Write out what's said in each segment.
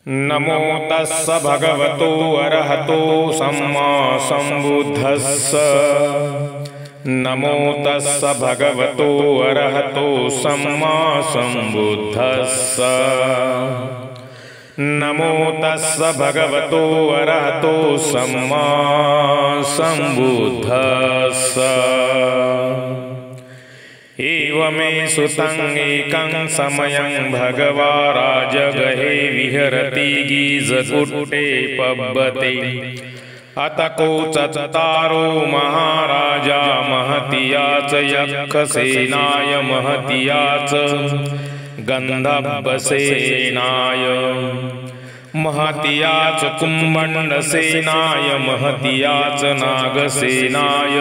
नमो तस्स भगवतो अरहतो सम्मा सम्बुद्धस्स। नमो तस्स भगवतो अरहतो सम्मा सम्बुद्धस्स। नमो तस्स भगवतो अरहतो सम्मा सम्बुद्धस्स। एवमे सुतं एकं समयं भगवा राजगहे विहरति गीजकुट्टे पब्बते। अतको चत्तारो महाराजा महतियाच यक्षसेनाय महतियाच गन्धर्वसेनाय महतियाच कुम्भण्डसेनाय महतियाच नागसेनाय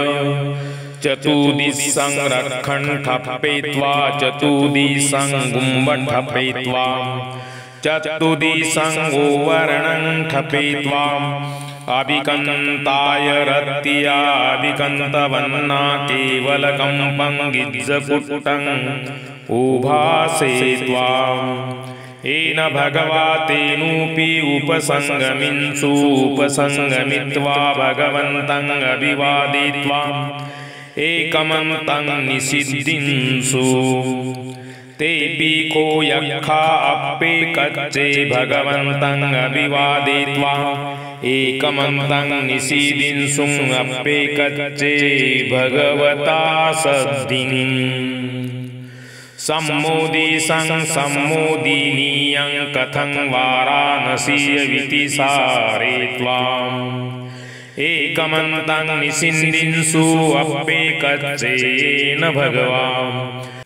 चतुर्दिशं रक्षणठप्पेत्वा चतुर्दिशं गुम्बठप्पेत्वा चतुर्दिशं गोवर्णं ठप्पेत्वा अभिकन्ताय रत्या अभिकन्तवन्ना केवलकम्पं गिज्जकुट्टं उभासेत्वा येन भगवा तेनोऽपि उपसङ्गमिन्सु उपसङ्गमित्वा भगवन्तं अभिवादयित्वा एकमन्तं निषिद्धिन्सु। तेऽपि को यक्षा अप्पेकच्चे भगवन्तं अभिवादयित्वा एकमन्तं निषिद्धिन्सु अप्पेकच्चे भगवता सद्धिं। सम्मोदिशं सम्मोदिनीयं कथं वाराणसीयविति सारयित्वा एकमन्तं निषिद्धिन्सु अप्पेकच्चेन भगवा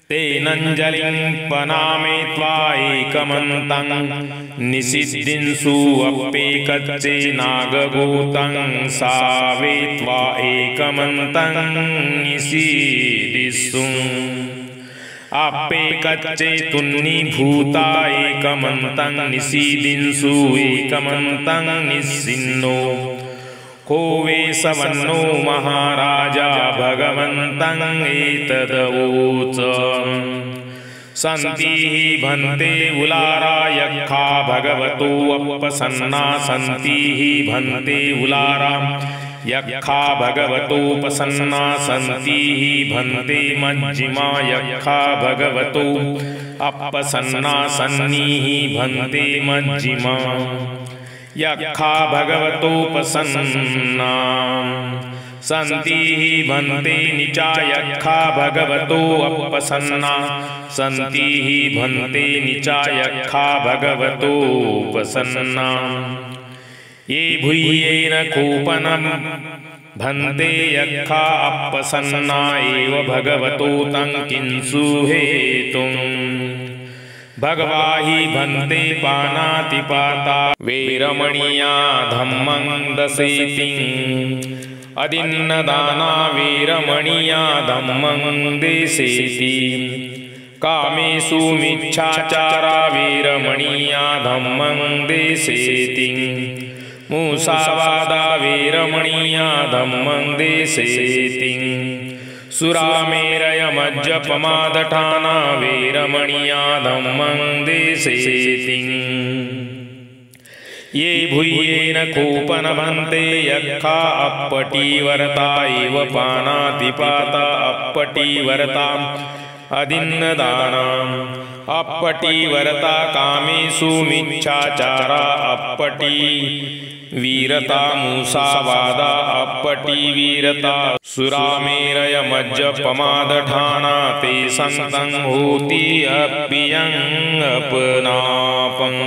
तेनञ्जलिं पनामयित्वा एकमन्तं निषिद्धिन्सु अप्पेकच्चे नागभूतं सावयित्वा एकमन्तं निषिद्धिन्सु अप्पेकच्चे तुन्नीभूता एकमन्तं निषिद्धिन्सु एकमन्तं निषिन्नो। को वेशवन्नो महाराजा भगवन्तं एतदवोच। सन्ति हि भन्ते उलारा यक्षा भगवतो अपसन्ना। सन्ति हि भन्ते उलारा यक्षा भगवतोपसन्ना। सन्ति हि भन्ते मज्जिमा यक्षा भगवतो अपसन्ना। सन्नि हि भन्ते मज्जिमा यक्षा भगवतोपसन्ना। सन्ति हि भन्ते नीचा यक्षा भगवतो अपसन्ना। सन्ति हि भन्ते नीचा यक्षा भगवतोपसन्ना। ये भूयेन कूपनं भन्ते यक्षा अपसन्ना एव भगवतो तं किंसु हेतुम्। भगवा हि भन्ते पानातिपाता वीरमणिया धम्मं दशेतिं। अदिन्नदाना वीरमणिया धम्मं देशेति। कामेषु मिच्छाचारा वीरमणिया धम्मं देशेति। मूसावादा वीरमणिया धम्मं देशेति। सुरामेरयमज्जपमादठाना वीरमणिया धम्मं देशेति। ये भूयेन कूपन भन्ते यक्षा अप्पटिवर्ता एव पानातिपाता अप्पटिवर्ता अदिन्नदानाम् अप्पटिवर्ता। कामेषु मिच्छाचारा अप्पटिवीरता। मूसावादा अप्पटिवीरता। सुरामेरयमज्जपमादठाना ते सन्तं होति अप्पियं अपनापम्।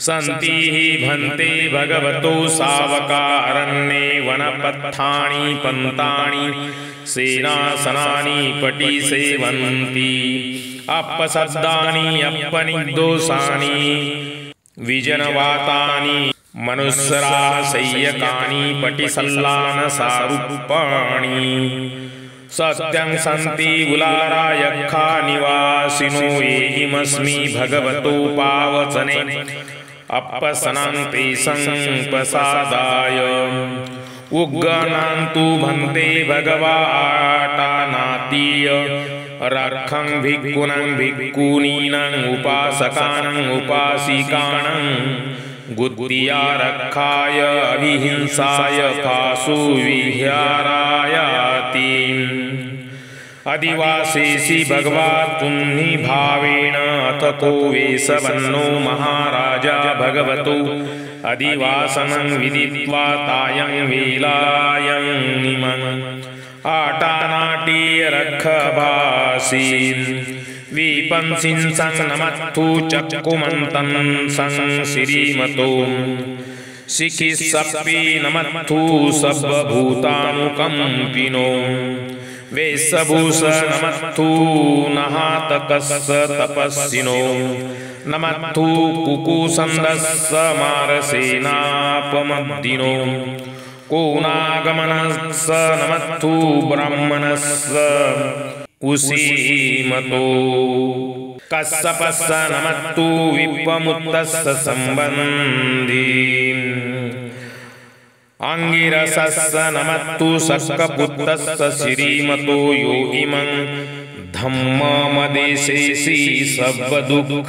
सन्ति हि भन्ते भगवतो सावका अरण्ये वनपत्थानि पन्तानि सेनासनानि पटिसेवन्ति। अपसद्दानि अपनिर्दोषानि विजनवातानि मनुस्सरासय्यकानि पटिसल्लानसारूपाणि। सत्यं सन्ति उलारा यक्षा निवासिनो येहिमस्मि भगवतो पावचने अपसनं तेषं प्रसादाय। उग्गणान्तु भन्ते भगवा आटानातीय रक्षं भिक्खूनां भिक्खूनीनां उपासकानां उपासिकानां गुद्दियारक्षाय अभिहिंसाय पाशु विहारायाति अधिवासेसि भगवा तुन्नि भावेन अथ को वेसवन्नो महाराजा भगवतो अधिवासनं विदित्वा तायं वेलायं निमन् आटानाट्ये रक्षभासीन् विपंसिं संनमत्थु चक्कुमन्तं संसिरीमतो शिखिसप्पि नमत्थु सर्वभूतानुकम्पिनो वेशभूषणमत्थु नहातकस्स तपस्विनो नमत्थु कुकुसन्दस्स मारसेनापमद्दिनो कोनागमनस्स नमत्थु ब्राह्मणस्स उसीमतो कस्सपस्स नमत्तु विप्पमुत्तस्स सम्बन्धी अंगिरसस्स नमत्तु सक्कपुत्तस्स श्रीमतो यो इमं धम्ममदेशेसि सब्बदुःखापनूदनम्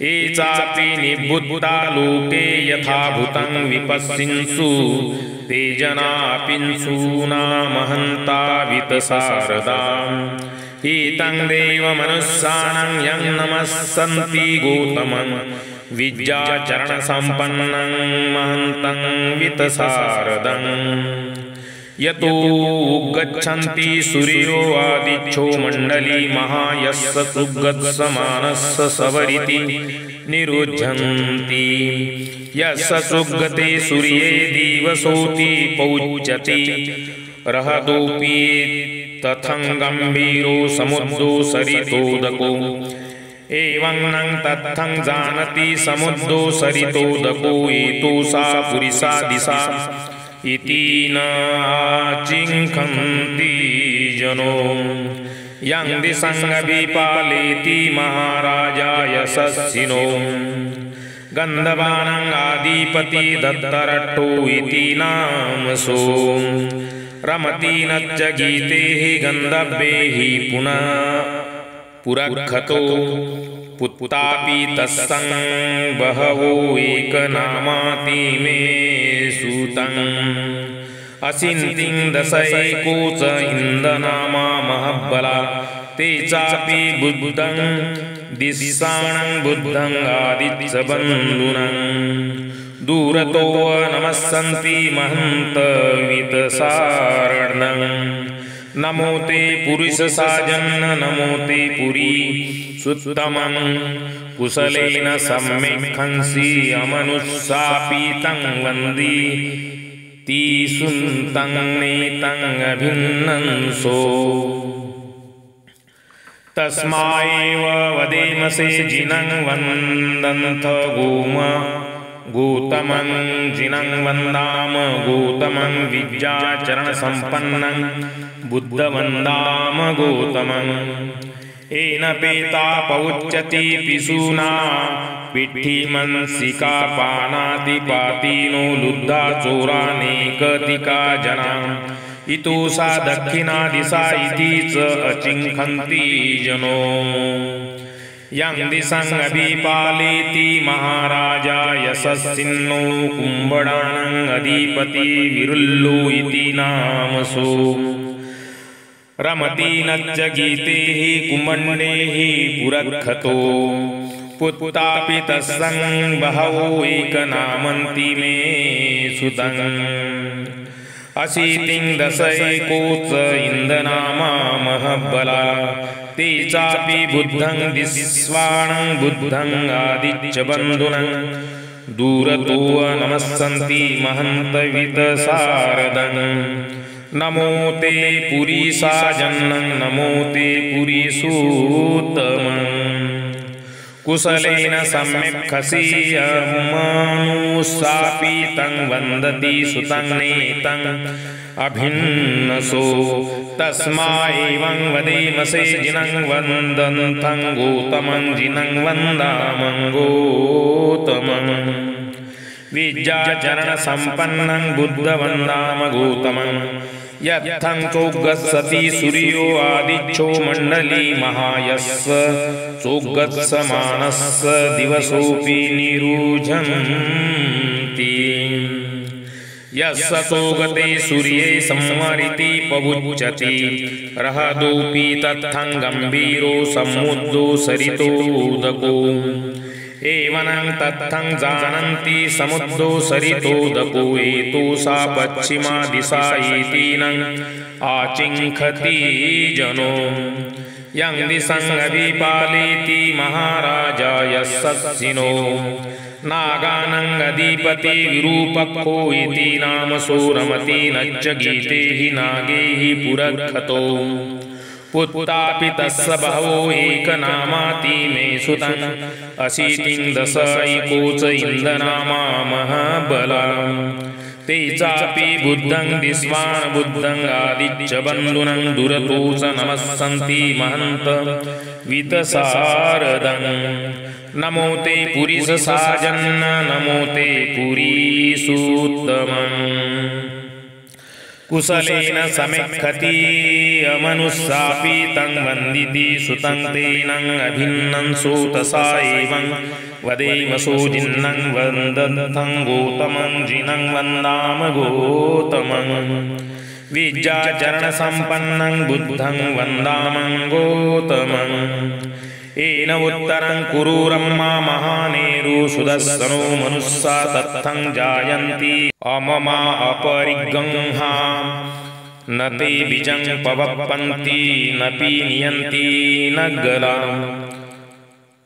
ये चापि निबुद्धा लोके यथाभूतं विपश्चिन्सु ते जनापिन्सु नामहन्ता वितसारदाम् हितं देवमनुस्सानं यं नमस्सन्ति गौतमं विद्याचरणसम्पन्नं महन्तं वितसारदम् यतो गच्छन्ति सूर्यो आदिच्छो मण्डली महायस्स सुगत्समानस्स सवरिति निरुध्यन्ति यस्स सुगते सूर्ये दिवसोति पौच्यति रहदोऽपि तथं गम्भीरो समुद्रो सरितोदको एवं नं तत्थं जानति समुद्रो सरितोदको एतोषा पुरिसा दिशा इति न चिङ्खन्ति जनो यं दिशं अभिपालेति महाराजा यशस्विनो गन्धर्वाणाम् आदिपति दत्तरट्टो इति नामसो रमति नच्च गीते गन्धर्वैः पुनः पुरखतो पुत्तापि तस्सं बहवो एकनामाति मे सुतम् असिन्तिं दशैको च इन्दनामा महब्बला ते चापि बुद्धं दिशाणं बुद्धं आदित्य बन्धुनं दूरतो नमस्सन्ति महन्त वितसारणं नमो ते पुरुषसाजन् नमो ते पुरी सुत्तमं कुशलेन सम्यक् हंसि अमनुष्यापि तं वन्दी तीसुन्तं नेतं अभिन्नंसो तस्माएव वदेमसे जिनं वन्दन्थ गौतमं जिनं वन्दाम गौतमं विद्याचरणसम्पन्नं बुद्धवन्दाम गौतमं येन पेता पौच्यति पिशूना पिठ्ठीमंसिका पानातिपातिनो लुब्धा चोरानेकतिका जना इतोषा दक्षिणा दिशा इति च अचिङ्खन्ति जनो यं दिशं अभिपालेति महाराजा यशस्विनो कुम्भडानाम् अधिपति विरुल्लो इति नामसो रमति नच्च गीतेः कुमण्डेः पुरखतो पुत्तापि तस्सं बहवो एकनामन्ति मे सुतम् अशीतिं दशैको च इन्दनामा महब्बला ते चापि बुद्धं दिस्वाणं बुद्धं आदिच्च बन्धुनं दूरतो नमस्सन्ति महन्तवितसारदं नमो ते पुरीसाजन्नं नमो ते पुरीसूत्तमं कुशलेन सम्यक् हसीयमानुस्सापि तं वन्दति सुतं नेतं अभिन्नसो तस्मा एवं वदेमसे जिनं वन्दन्तं गौतमं जिनं वन्दामं गौतमं विद्याचरणसम्पन्नं बुद्धवन्दाम गौतमं यत्थं चोग्गस्सति सूर्यो आदिच्छो मण्डली महायस्स चोग्गत्समानस्स दिवसोऽपि निरुझन्ति यस्स चोगते सूर्ये संवरिति पवुच्यति रहदोऽपि तत्थं गम्भीरो समुद्रो सरितोदको एवं तत्थं जानन्ति समुद्रो सरितोदको एतो सा पश्चिमा दिशा इति न आचिङ्खति जनो यं दिशं अभिपालयति महाराजा यस्ससिनो नागानं अधिपति विरूपको इति नाम सोरमति नच्च गीते हि नागे हि पुरखतो पुत्तापि तस्य बहवो एकनामाति मे सुतं अशीतिं दशैको च इन्द्रनामा महाबलाम् ते चापि बुद्धं दिस्वान् बुद्धं आदिच्च बन्धुनं दुरतो च नमस्सन्ति महन्त वितसारदं नमो ते पुरीशसाजन् नमो ते पुरीसूत्तमम् कुशलेन समेक्षति अमनुस्सापि तं वन्दिति सुतं तेनं अभिन्नं सोतसा एवं वदेमसो जिन्नं वन्दन्तं गोतमं जिनं वन्दाम गोतमं विद्याचरणसम्पन्नं बुद्धं वन्दामं गोतमम् येन उत्तरं कुरुरम्मा महानेरु सुदर्शनो मनुस्सा तत्थं जायन्ति अममा अपरिगंहा न ते बीजं पवप्पन्ति न पीनियन्ति न गलाम्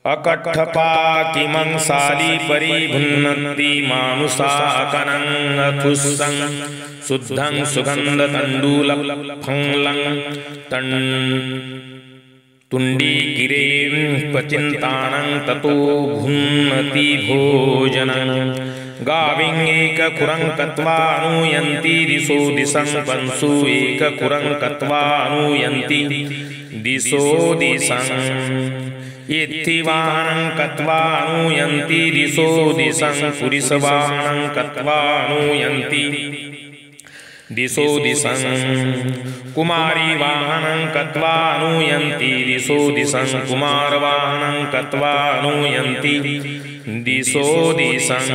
अकट्ठपाकिमं साली परिभुन्नन्ति मानुषाकनं अथुस्सं शुद्धं सुगन्धतण्डुलफलं तुण्डीगिरें पचिन्तानं ततो भुन्नति भोजनं गाविं एककुरं कत्वा अनुयन्ति दिशो दिशं पंसु एककुरं कत्वा अनुयन्ति दिशो दिशं इत्थिवानं कत्वा अनुयन्ति दिशो दिशं पुरिसवानं कत्वा अनुयन्ति दिशो दिशं कुमारी वाहनं कत्वा अनुयन्ति दिशो दिशं कुमारवाहनं कत्वा अनुयन्ति दिशो दिशं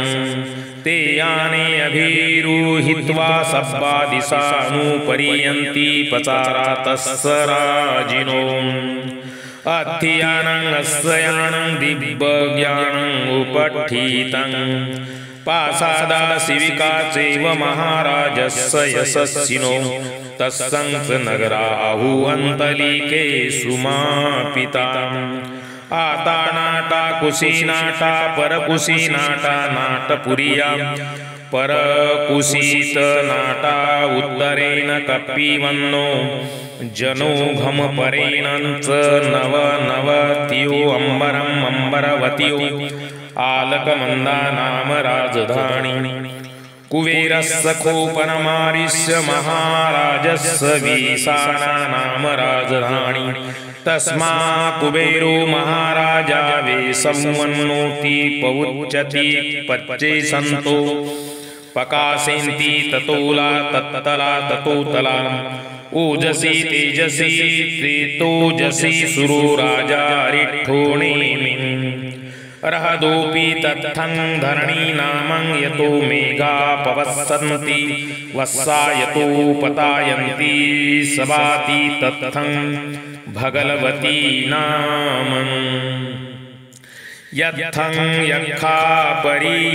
ते याने अभिरुहित्वा सब्बा दिशानुपरियन्ति पचारा तस्य राजिनो अथियानं अस्य यानं दिव्यज्ञानं उपठितं पासादा शिविका चैव महाराजस्य यशस्विनो तस्संस नगराहु अन्तलिके सुमापिता आता नाटा कुशीनाटा परकुशीनाटा नाटपुरिया परकुशीत नाटा उत्तरेण कपिवन्नो जनोघम परेणंच नवनवत्यो अंबरम अंबरवत्यो आलकमंदा नाम राजधानी कुबेरस्य खोपनमारिस्य महाराजस्य विशाना नाम राजधानी तस्मा कुबेरो महाराजा वेशमन्नोति पवुच्यति पच्चे संतो पकासेन्ति ततोला तत्तला ततोतला ओजसी तेजसी त्रितोजसी सुरो राजा रिठ्ठोणेमिं रहदोऽपि तत्थं धरणी नामं यतो मेघा पवस्सन्ति वस्सा यतो पतायन्ति सबाति तत्थं भगवती नामं यत्थं यक्खा पर्युपासन्ति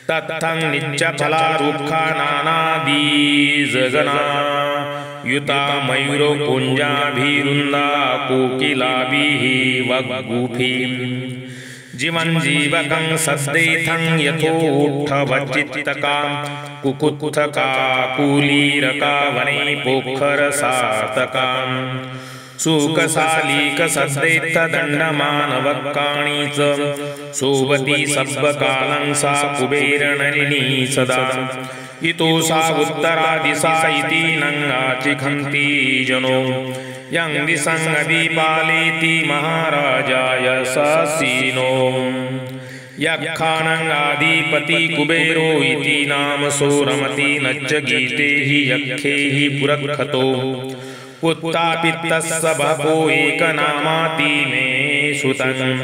तत्थं नित्यफला रुक्खा नानादीजगना युता मयूरो कुञ्जाभिरुन्दा कोकिलाभिः वग्गुभिः जीवं जीवकं सद्देथं यथोत्थवच्चित्तका कुकुत्थका कुलीरका वने पोखरसातका सुखशालीकसद्देत्तदण्डमानवक्काणि च सोवती सब्बकालं सा कुबेरनलिनी सदा इतो सा उत्तरादिशा इति नङ्गाचिखन्ति जनो यं दिशं अभिपालयति महाराजा यशस्विनो यक्षाणां आदिपति कुबेरो इति नाम सोरमति नच्च गीते हि यक्षे हि पुरखतो उत्तापित्तस्य बहवो एकनामाति मे सुतम्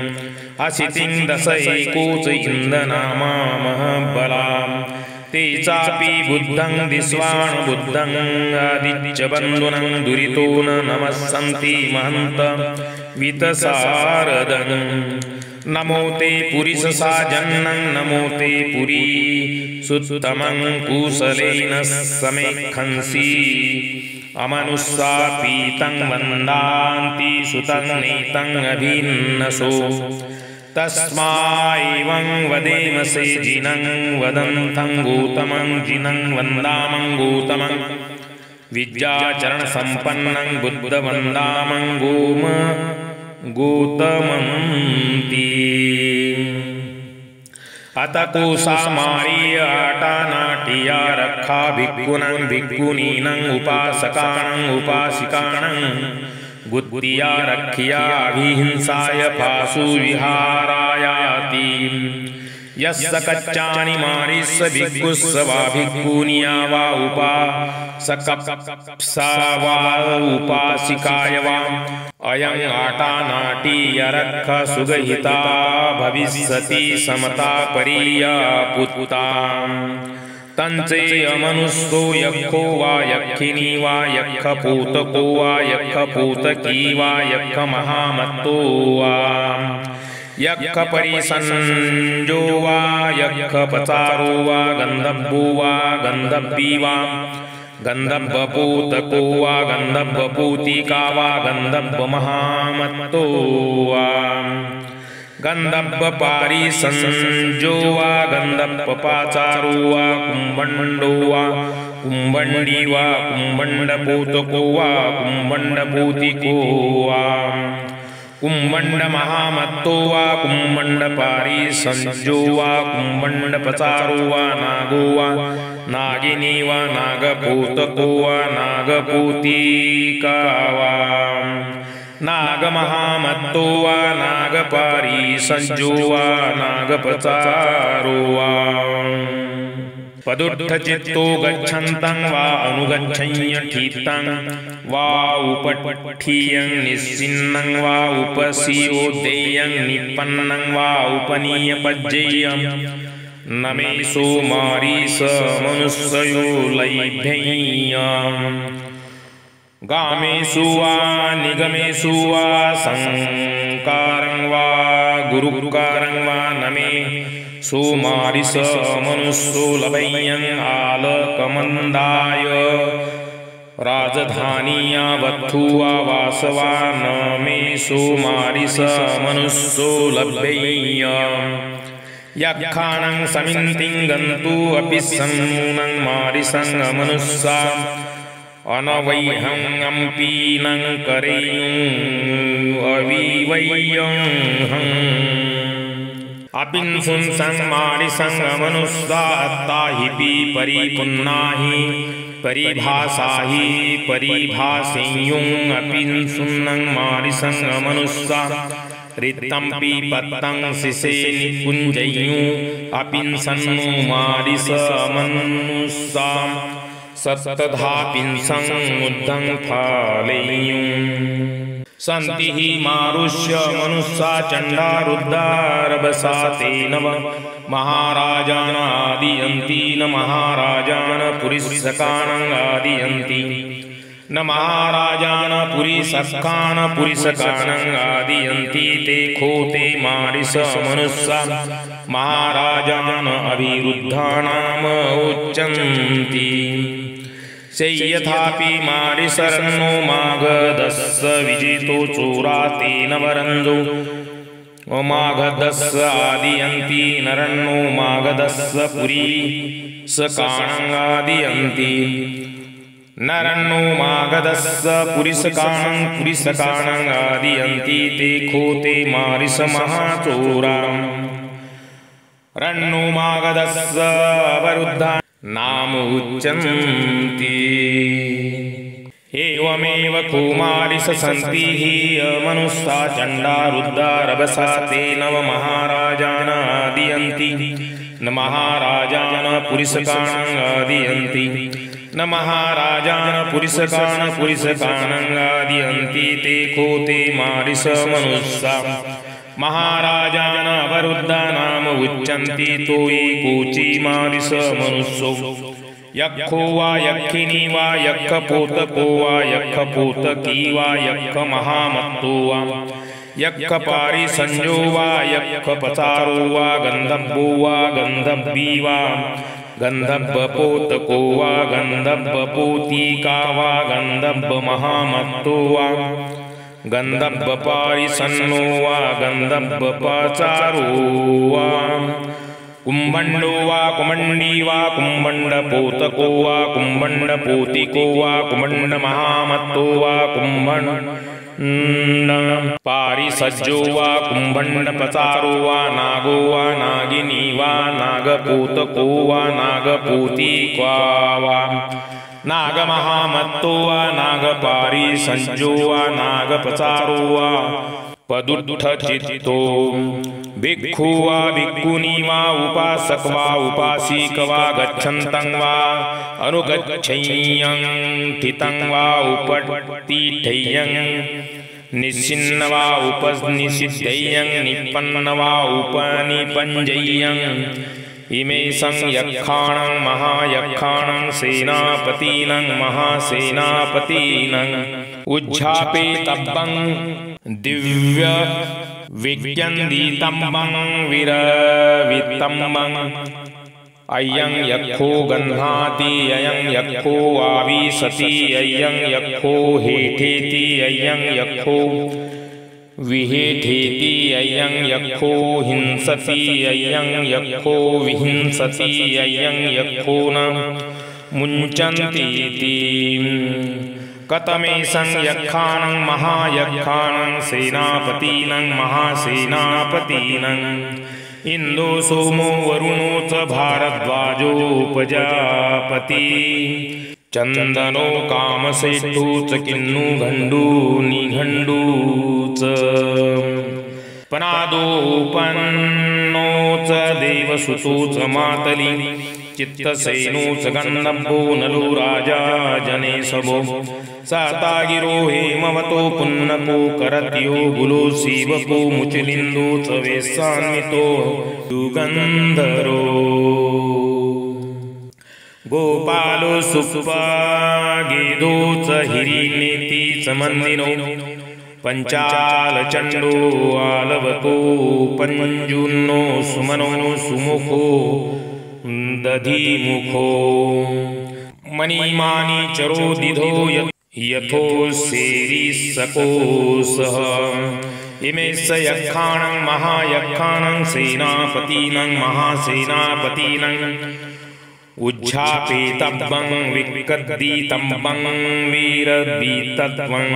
असितिं दश एकोच इन्दनामा महबलाम् ते चापि बुद्धं दिस्वान् बुद्धं आदिच्च बन्धुनं दुरितो न नमस्सन्ति महन्त वितसारदं नमो ते पुरीससाजन्नं नमो ते पुरी सुत्तमं कुशलेन समेखंसि अमनुस्सापीतं वन्दान्ति सुतं नेतं अभिन्नसो तस्माएवं वदेमसे जिनं वदन्तं गौतमं जिनं वन्दामं गौतमं विद्याचरणसम्पन्नं बुद्धवन्दामं गौतमन्ति अत कोशामार्य आटानाटिया रक्षा भिक्खूनां भिक्खुनीनां उपासकानां उपासिकानां गुत्तिया रक्षिया अभिहिंसाय पाशु विहारायाति यस्य कच्चानि मारिस्य भिक्खुस्स वा भिक्खुनिया वा उपासकप्सा वा उपासिकाय वा अयं आटानाटियरक्ष सुगहिता भविष्यति समता परियापुत्ताम् तंचे अमनुष्यो यक्षो वा यक्षिणी वा यक्षपूतको वा यक्षपूतकी वा यक्षमहामत्तो वा यक्षपरिसंजो वा यक्षपचारो वा गन्धर्वो वा गन्धर्वी वा गन्धर्वपूतको वा गन्धर्वपूतिका वा गन्धर्वमहामत्तो वा गन्धर्वपारिसंजो वा गन्धर्वपाचारो वा कुम्भण्डो वा कुम्भण्डी वा कुम्भण्डपूतको वा कुम्भण्डपूतिको वा कुम्भण्डमहामत्तो वा कुम्भण्डपारिसंजो वा कुम्भण्डपचारो वा नागो वा नागिनी वा नागपूतको वा नागपूतिका वा नागमहामत्तो वा नागपारिसंजो वा नागपचारो वा पदुत्थचित्तो गच्छन्तं वा अनुगच्छन्यठीतं वा उपठीयं निस्सिन्नं वा उपसीयोदेयं निपन्नं वा उपनीयपज्जेयं न मे सोमारीस मनुष्यो लैभ्ययम् गामेषु वा निगमेषु वा संकारं वा गुरुकारं वा न मे सोमारिस मनुष्यो लभय्यं आलकमन्दाय राजधानीया वत्थु वा वासवा न मे सोमारिस मनुष्यो लभ्येयम् यक्षाणां समितिं गन्तु अपि सन्नूनं मारिसं मनुष्या अनवैहं अम्पीनं करेयुं अविवैयं अपिंसुंसं मारिसं मनुष्या अत्ताहि परिपुन्नाहि परिभाषाहि परिभाषेयुं अपिंसुन्नं मारिसं मनुष्या रितं पीपत्तं शिशे निकुञ्जयुं अपिंसन्नु मारिस मनुष्या सत्तधापिंसं मुद्धं फालेयुं सन्ति हि मारुष्य मनुष्या चण्डा रुद्रा रभसा ते नव महाराजान् आदियन्ति न महाराजान् पुरीसकान् आदियन्ति न महाराजान् पुरीसकान् पुरीसकान् आदियन्ति ते खोते मारिस मनुष्या महाराजान् अभिरुद्धानाम् उच्यन्ति यथापि मारिसरन्नो माघदस्स विजितो चोरा तेन वरन्दो माघदस्स आदियन्ति नरन्नो माघदस्स पुरीसकान् आदियन्ति नरन्नो माघदस्स पुरीसकान् पुरीसकान् आदियन्ति ते खोते मारिस महाचोराम् रन्नो माघदस्स अवरुद्धा नाम उच्यन्ति एवमेव कुमारिस सन्ति हि मनुस्सा चण्डा रुद्रा रभसा ते नव महाराजानादियन्ति न महाराजान पुरिसकानादियन्ति न महाराजान पुरिसकानादियन्ति ते को ते मारिस मनुस्सा महाराजान अवरुद्धा नाम उच्यन्ति तो ये कोची मारिस मनुस्सो यक्षो वा यक्षिणी वा यक्षपोतको वा यक्षपोतकी वा यक्षमहामत्तो वा यक्षपारिसंजो वा यक्षपचारो वा गन्धर्वो वा गन्धर्वी वा गन्धर्वपोतको वा गन्धर्वपोतिका वा गन्धर्वमहामत्तो वा गन्धर्वपारिसन्नो वा गन्धर्वपचारो वा कुम्भण्डो वा कुमण्डी वा कुम्भण्डपोतको वा कुम्भण्डपोतिको वा कुम्भण्डमहामत्तो वा कुम्भण्डपारिसज्जो वा कुम्भण्डपचारो वा नागो वा नागिनी वा नागपोतको वा नागपोतिका वा नागमहामत्तो वा नागपारिसंजो वा नागपचारो वा पदुत्थचित्तो भिक्षु वा भिक्षुनी वा उपासक वा उपासिक वा गच्छन्तं वा अनुगच्छय्यं स्थितं वा उपतिष्ठय्यं निश्चिन्न वा उपनिषिद्धय्यं निपन्न वा उपनिपञ्जय्यं इमे संयक्षाणं महायक्षाणं सेनापतीनं महासेनापतीनं उज्झापेतब्बं दिव्य विज्ञन्दितम्बं विरवितम्बं अयं यक्षो गह्णाति अयं यक्षो आविशति अयं यक्षो हेठेति अयं यक्षो विहेठेति अयं यक्षो हिंसति अयं यक्षो विहिंसति अयं यक्षो न मुञ्चन्तीति कतमेशं यक्षाणं महायक्षाणं सेनापतीनं महासेनापतीनं इंदो सोमो वरुणो च भारद्वाजो प्रजापति चंदनो कामसेतु च किन्नु घण्डू निघण्डू च पनादोपन्नो च देवसुतो च मातली चित्तसेनो च गन्धर्वो नलो राजा जनेशवो सातागिरो हेमवतो पुन्नको करत्यो गुलो शिवको मुचलिन्दो च वेशान्वितो दुगन्धरो गोपालो सुप्पागेदो च हिरिनेति च मन्दिनो पंचालचण्डो आलवको पञ्जुन्नो सुमनो सुमुखो दधिमुखो मणिमानी चरो दिधो यथो सेरिसको सह इमे स यक्षाणं महायक्षाणं सेनापतीनं महासेनापतीनं उज्झापेतब्बं विकद्दितब्बं वीरद्वितत्वं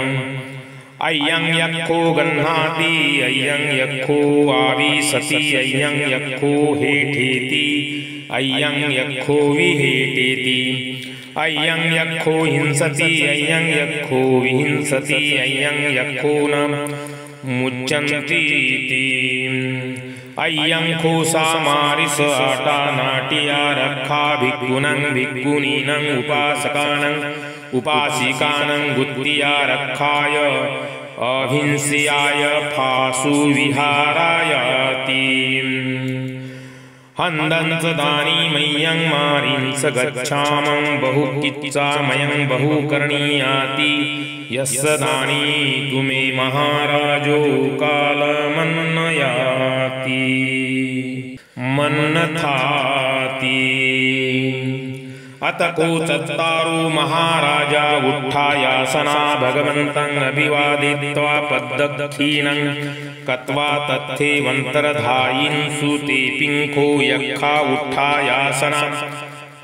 अयं यक्षो गह्णाति अयं यक्षो आविशति अयं यक्षो हेठेति अयं यक्षो विहेटेति अयं यक्षो हिंसति अयं यक्षो विहिंसति अयं यक्षो न मुच्यन्तीति अयं खोसामारिस आटा नाट्या रक्षा भिक्षुनं भिक्षुनीनं उपासकानं उपासिकानं गुत्तिया रक्षाय अहिंस्याय फासु विहारायति हन्दन्स दानीमय्यं मारिंस गच्छामं बहुकिच्चामयं बहुकर्णीयाति यस्य दानीतु मे महाराजो कालमन्नयाति मन्नथाति अतको चत्तारो महाराजा उत्थायासना भगवन्तं अभिवादित्वा पद्दक्षिणं कत्वा तथैवन्तर्धायिन्सु ते पिङ्खो यक्षा उत्थायासना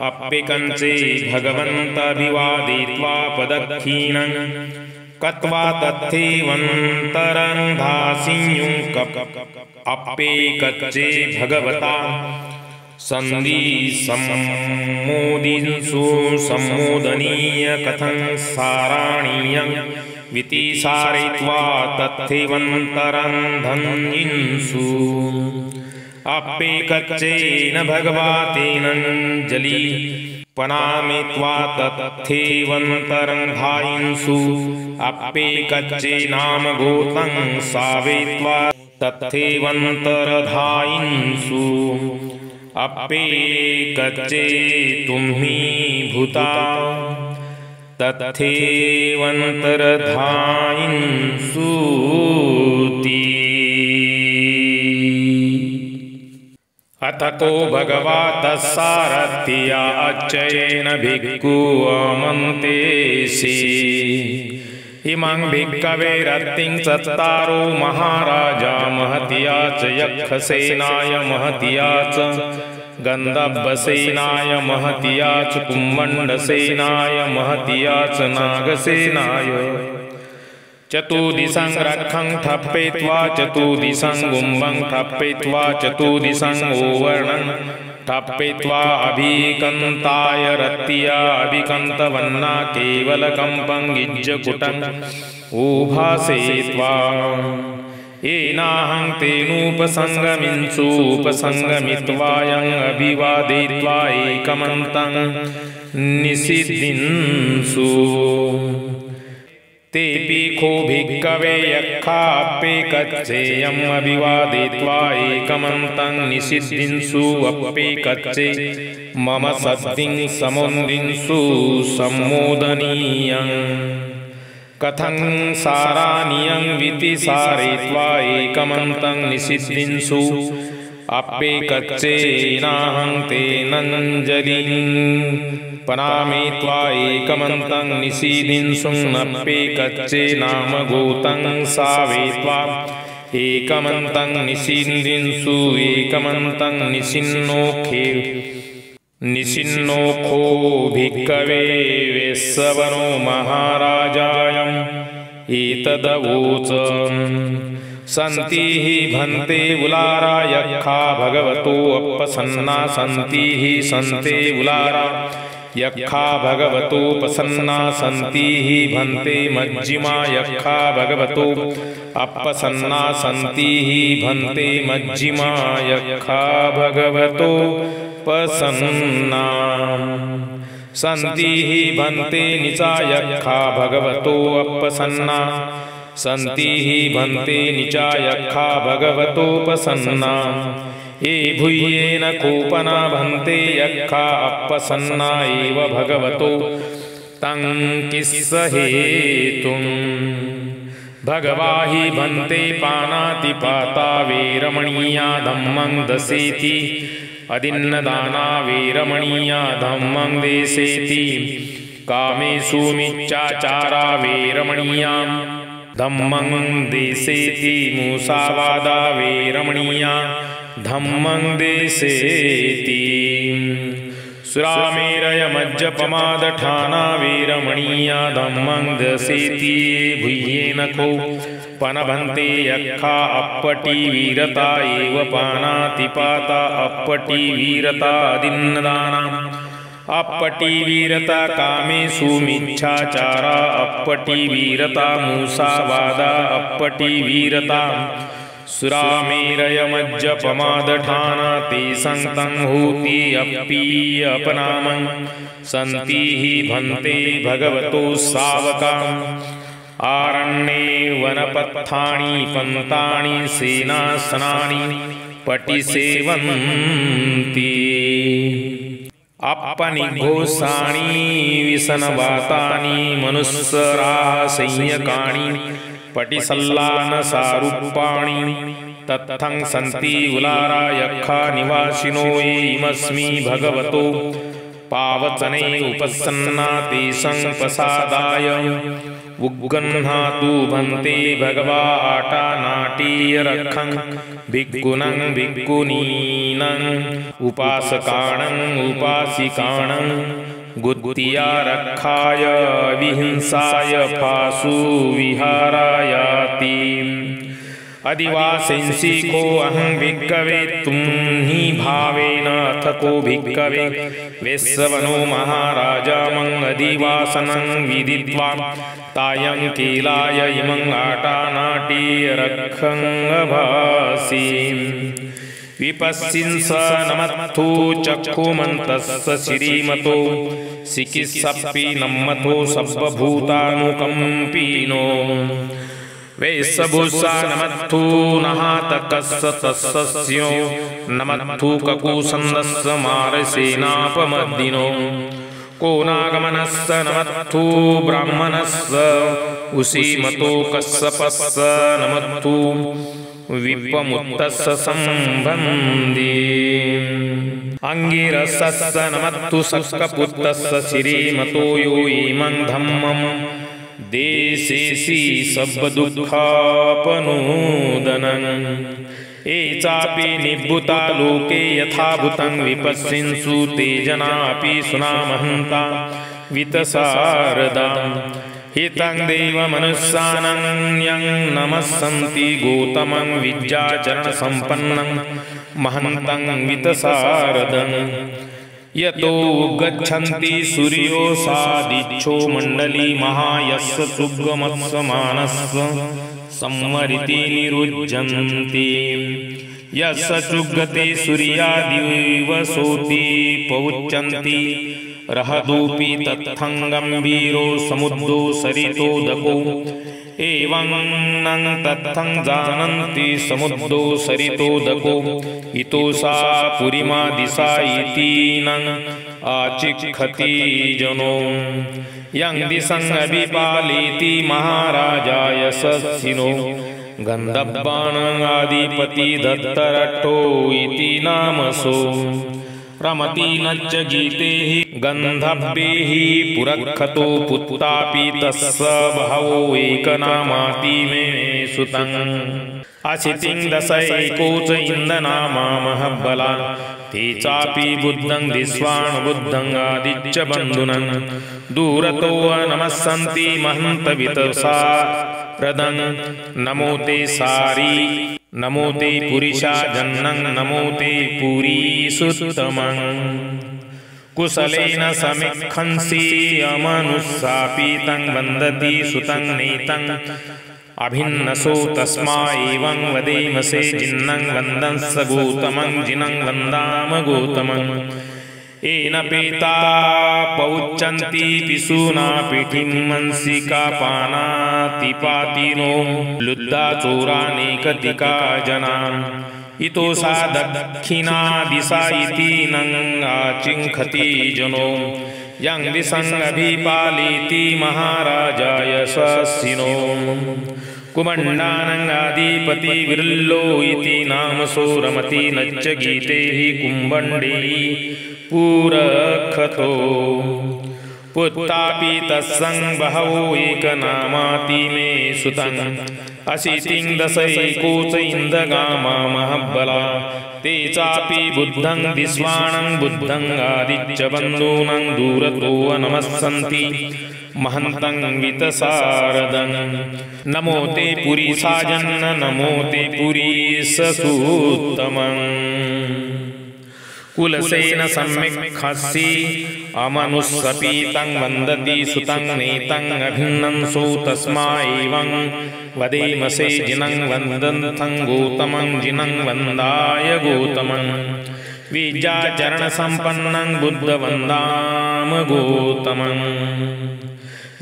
अप्यकञ्चे भगवन्तभिवादित्वा पदक्षिणं कत्वा तथैवन्तर्धासिंयुं अप्येकच्चे भगवता संधि सम्मोदिंसु सम्मोदनीय कथं साराणीयं वितिसारयित्वा तथैवन्तरं धन्यिंसु अप्पे कच्चेन भगवतेनञ्जलि पनामित्वा तथैवन्तरं धायिंसु अप्पे कच्चे नाम गोतं सावयित्वा तथैवन्तरधायिंसु अप्पे कच्चे तुम्हि भूता तथैवन्तरधायिंसूति। अतको भगवतः सारथ्या अच्चयेन भिक्खु अमन्तेसि इमं भिक्खवे रत्तिं चत्तारो महाराजा महत्या च यक्षसेनाय महत्या च गन्धर्वसेनाय महत्या च कुम्भण्डसेनाय महत्या च नागसेनाय चतुर्दिशं रक्षं ठप्पयित्वा चतुर्दिशं गुम्बं ठप्पयित्वा चतुर्दिशं ओवर्णं ठप्पयित्वा अभिकन्ताय रत्या अभिकन्तवन्ना केवलकम्पं गिज्जकुटं उभासयित्वा येनाहं तेनोपसङ्गमिन्सु उपसङ्गमित्वायं अभिवादयित्वा एकमन्तं निषिद्धिन्सु तेऽपि को भिक्खवे यक्खाप्पे कच्चेयम् अभिवादयित्वा एकमन्तं निषिद्धिन्सु अप्पे कच्चे मम सद्धिं समुन्दिन्सु सम्मोदनीयम् कथं सारानियं वितिसारयित्वा एकमन्तं निषिद्धिन्सु अप्पे कच्चेनाहं तेनञ्जलिं पनामित्वा एकमन्तं निषीदिन्सुनप्पे कच्चे नाम गोतं सावयित्वा एकमन्तं निषीदिन्सु एकमन्तं निषिन्नोखो भिक्खवे वेस्सवनो महाराजायम् एतदवोच सन्ति हि भन्ते उलारा यक्खा भगवतो अपसन्ना सन्ति हि सन्ते उलारा यक्खा भगवतोपसन्ना सन्ति हि भन्ते मज्जिमा यक्खा भगवतो अपसन्ना सन्ति हि भन्ते मज्जिमा यक्खा भगवतोपसन्ना सन्ति हि भन्ते निचा यक्खा भगवतो अपसन्ना सन्ति हि भन्ते निचा यक्खा भगवतोपसन्ना ये भूयेन कोपना भन्ते यक्खा अपसन्ना एव भगवतो तं किस्सहेतुं भगवा हि भन्ते पानातिपाता वेरमणीया धम्मं दसेति अदिन्नदाना वेरमणीया धम्मं देसेति कामेषु मिच्छाचारा वेरमणीया धम्मं देसेति मूसावादा वेरमणीया धम्मं देसेति सुरामेरय मज्जपमादठाना वेरमणीया धम्मं दसेति भूयेन को पनभन्ते यक्खा अप्पटी वीरता एव पानातिपाता अप्पटी वीरता अदिन्नदाना अप्पटी वीरता कामेषु मिच्छाचारा अप्पटी वीरता मूसावादा अप्पटी वीरता सुरामेरय मज्जपमादठाना ते संतं होति अपनामं सन्ति हि भन्ते भगवतो सावका आरण्ये वनपत्थानि पन्तानि सेनासनानि पटिसेवन्ति अपनिघोषाणि विसनवातानि मनुस्सराः संज्ञकानि पटिसल्लानसारूपाणि तत्थं सन्ति उलारा यक्खा निवासिनो ये इमस्मि भगवतो पावचने उपसन्ना तेषां प्रसादाय उग्गह्णातु भन्ते भगवा आटानाटीयरक्षं भिक्खुनं भिक्खुनीनं उपासकाणं उपासिकाणं गुत्तियारक्षाय विहिंसाय फासु विहारायाति अधिवासेंसि को अहं भिक्कवे तुम्हि भावेन अथ को भिक्कवे वेस्सवनो महाराजा मं अधिवासनं विदित्वा तायं कीलाय इमं आटानाटीरखंगभासि विपस्सिंस नमत्थु चक्षुमन्तस्स श्रीमतो सिकिस्सप्पि नम्मतो सब्बभूतानुकम्पिनो वेस्सभुस्सा नमत्थु नहातकस्स तस्सस्यो नमत्थु ककुसन्दस्स मारसेनापमद्दिनो को नागमनस्स नमत्थु ब्राह्मणस्स उसीमतो कस्सपस्स नमत्थु विप्पमुत्तस्स सम्बन्धि अंगिरसस्स नमत्तु सक्कपुत्तस्स श्रीमतो यो इमं धम्मं देशेसि सब्बदुःखापनोदनं ये चापि निभृता लोके यथाभूतं विपश्यन्सु ते जनापि सुनामहन्ता वितसारदा हितं देवमनुस्सानं यं नमस्सन्ति गौतमं विद्याचरणसम्पन्नं महन्तं वितसारदं यतो गच्छन्ति सूर्यो सादिच्छो मण्डली महायस्स सुगमस्स मानस्स सम्मरिति निरुज्जन्ति यस्स चुग्गते सूर्यादिवसोति पौच्यन्ति रहदूपि तत्थं गम्भीरो समुद्रो सरितोदको एवं नं तत्थं जानन्ति समुद्रो सरितोदको इतोसा पुरिमा दिशा इति नं आचिक्षति जनो यं दिशं अभिपालिति महाराजाय सस्सिनो गन्धब्बाणाधिपति दत्तरट्टो इति नामसो रमति नच्च गीतेहि गन्धब्बेहि पुरखतो पुत्तापि तस्स बहवो एकनामाति मे सुतं असितिं दशैको च इन्दनामा महब्बला ते चापि बुद्धं दिस्वान् बुद्धं आदिच्च बन्धुनं दूरतो नमस्सन्ति महन्तवितसा प्रदं नमो ते सारी नमो ते पुरिषा जन्नं नमो ते पुरीसुत्तमं कुशलेन समिक्खंसि अमनुस्सापि तं वन्दति सुतं नीतं अभिन्नसो तस्मा एवं वदेमसे जिन्नं वन्दंस गौतमं जिनं वन्दाम गौतमं येन पेता पौच्यन्ति पिशूना पीठिं मंसिका पानातिपातिनो लुद्धा चोरानेकतिका जनान् इतोसा दक्षिणा दिशा इति नं आचिङ्खति जनो यं दिशं अभिपालिति महाराजाय सस्सिनो कुमण्डानं आदिपति विरल्लो इति नामसो रमति नच्च गीतेहि कुम्भण्डी पुरखतो पुत्तापि तत्सं बहवो एकनामाति मे सुतं असितिं दशैको च इन्दगामा महब्बला ते चापि बुद्धं दिस्वाणं बुद्धं आदिच्च बन्धूनं दूरतो नमस्सन्ति महन्तं वितसारदं नमो ते पुरीसाजन्न नमो ते पुरीससूत्तमम् कुलसेन सम्यक्खसि अमनुस्सपीतं वन्दति सुतं नीतं अभिन्नं सो तस्मा एवं वदेमसे जिनं वन्दन्तं गौतमं जिनं वन्दाय गौतमं विद्याचरणसम्पन्नं बुद्धवन्दाम गौतमम्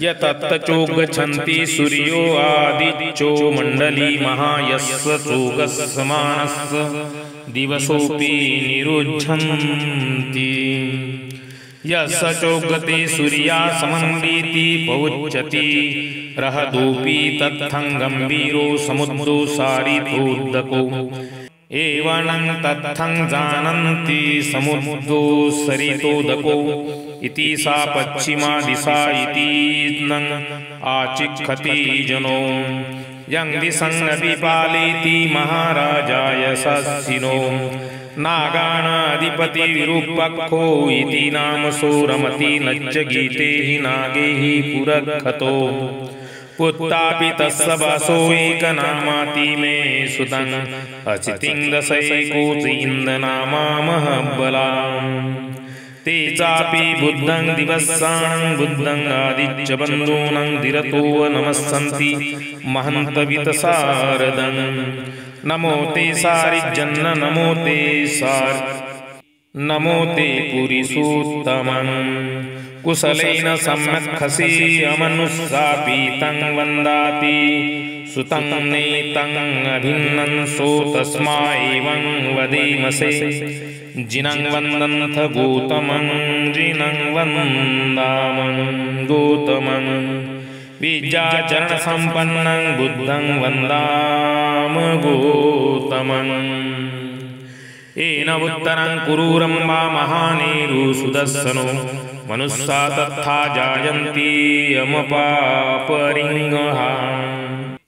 यतत्तचोगच्छन्ति सूर्यो आदिच्चो मण्डली महायस्स चोगस्समानस्स दिवसोऽपि निरुज्झन्ति यस्स चोगते सूर्या समन्वीति पौच्यति रहदोऽपि तत्थं गम्भीरो समुद्रो सारितोदको एवं तत्थं जानन्ति समुद्रो सरितोदको इति सा पश्चिमा दिशा इति नं आचिक्षति जनो यं दिशं अभिपालिति महाराजाय सस्सिनो नागानाधिपति विरूपक्षो इति नामसो रमति नच्च गीते हि नागे हि पुरखतो पुत्तापि तस्य वसो एकनामाति मे सुतं अचितिं दशैकोचीन्दनामा महबलाम् ते चापि बुद्धं दिवसानं बुद्धं आदिच्च बन्धूनं धीरतो नमस्सन्ति महन्तवितसारदं नमो ते सारिजन्न नमो ते पुरीसूत्तमं कुशलेन सम्यक्खसि अमनुस्सापि तं वन्दाति सुतं नेतं अभिन्नं सो तस्मा एवं वदेमसे जिनं वन्दन्थ गौतमं जिनं वन्दामं गौतमं विद्याचरणसम्पन्नं बुद्धं वन्दाम गौतमम् येन उत्तरं कुरुरम्बा महानेरु सुदर्शनो मनुष्या तथा जायन्ति यमपापरिङ्गहा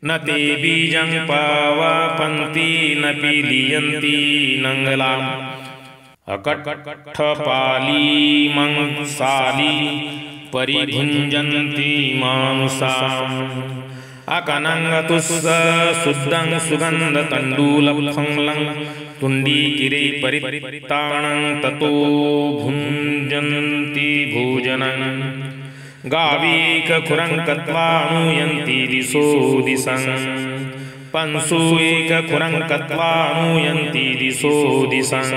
न ते बीजं पावापन्ति न पीलीयन्ति नङ्गलाम् अकट्ठपाली मंसाली परिभुञ्जन्ति मानुषाम् अकनङ्गतुस्स शुद्धं सुगन्धतण्डुलफलं तुण्डीकिरे परिताणं ततो भुञ्जन्ति भोजनं गावीकखुरं कत्वानुयन्ति दिशो दिशं पंसु एकखुरं कत्वानुयन्ति दिशो दिशं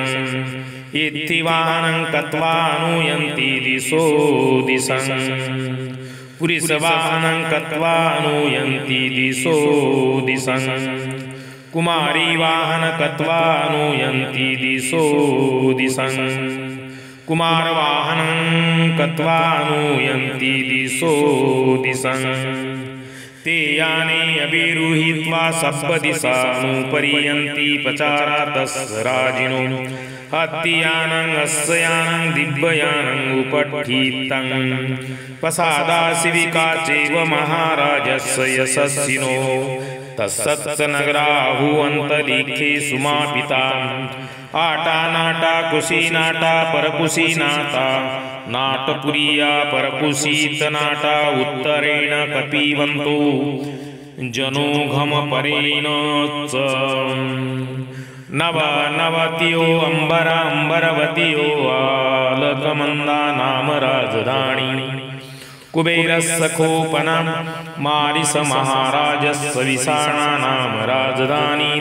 इत्थिवानं कत्वानुयन्ति दिशो दिशं पुरीसवाहनं कत्वानुयन्ति दिशो दिशं कुमारी वाहन कत्वानुयन्ति दिशो दिशं कुमारवाहनं कत्वानुयन्ति दिशो दिशं ते याने अभिरुहित्वा सप्तदिशानुपर्यन्ति पचारातस्राजिनो हत्यानं अस्यानं दिव्ययानं उपठितं पसादाशिविका चैव महाराजस्य यशस्विनो तत्सत्सनगराहुअन्तरिक्षे सुमापिता आटा नाटा कुशीनाटा परकुशीनाटा नाटपुरिया परकुशीतनाटा उत्तरेण कपिवन्तो जनोघमपरेण च नवनवत्यो अम्बराम्बरवत्यो आलकमन्दा नाम राजधानी कुबेरस्सखोपनं मारिस महाराजस्य विषाणा नाम राजधानी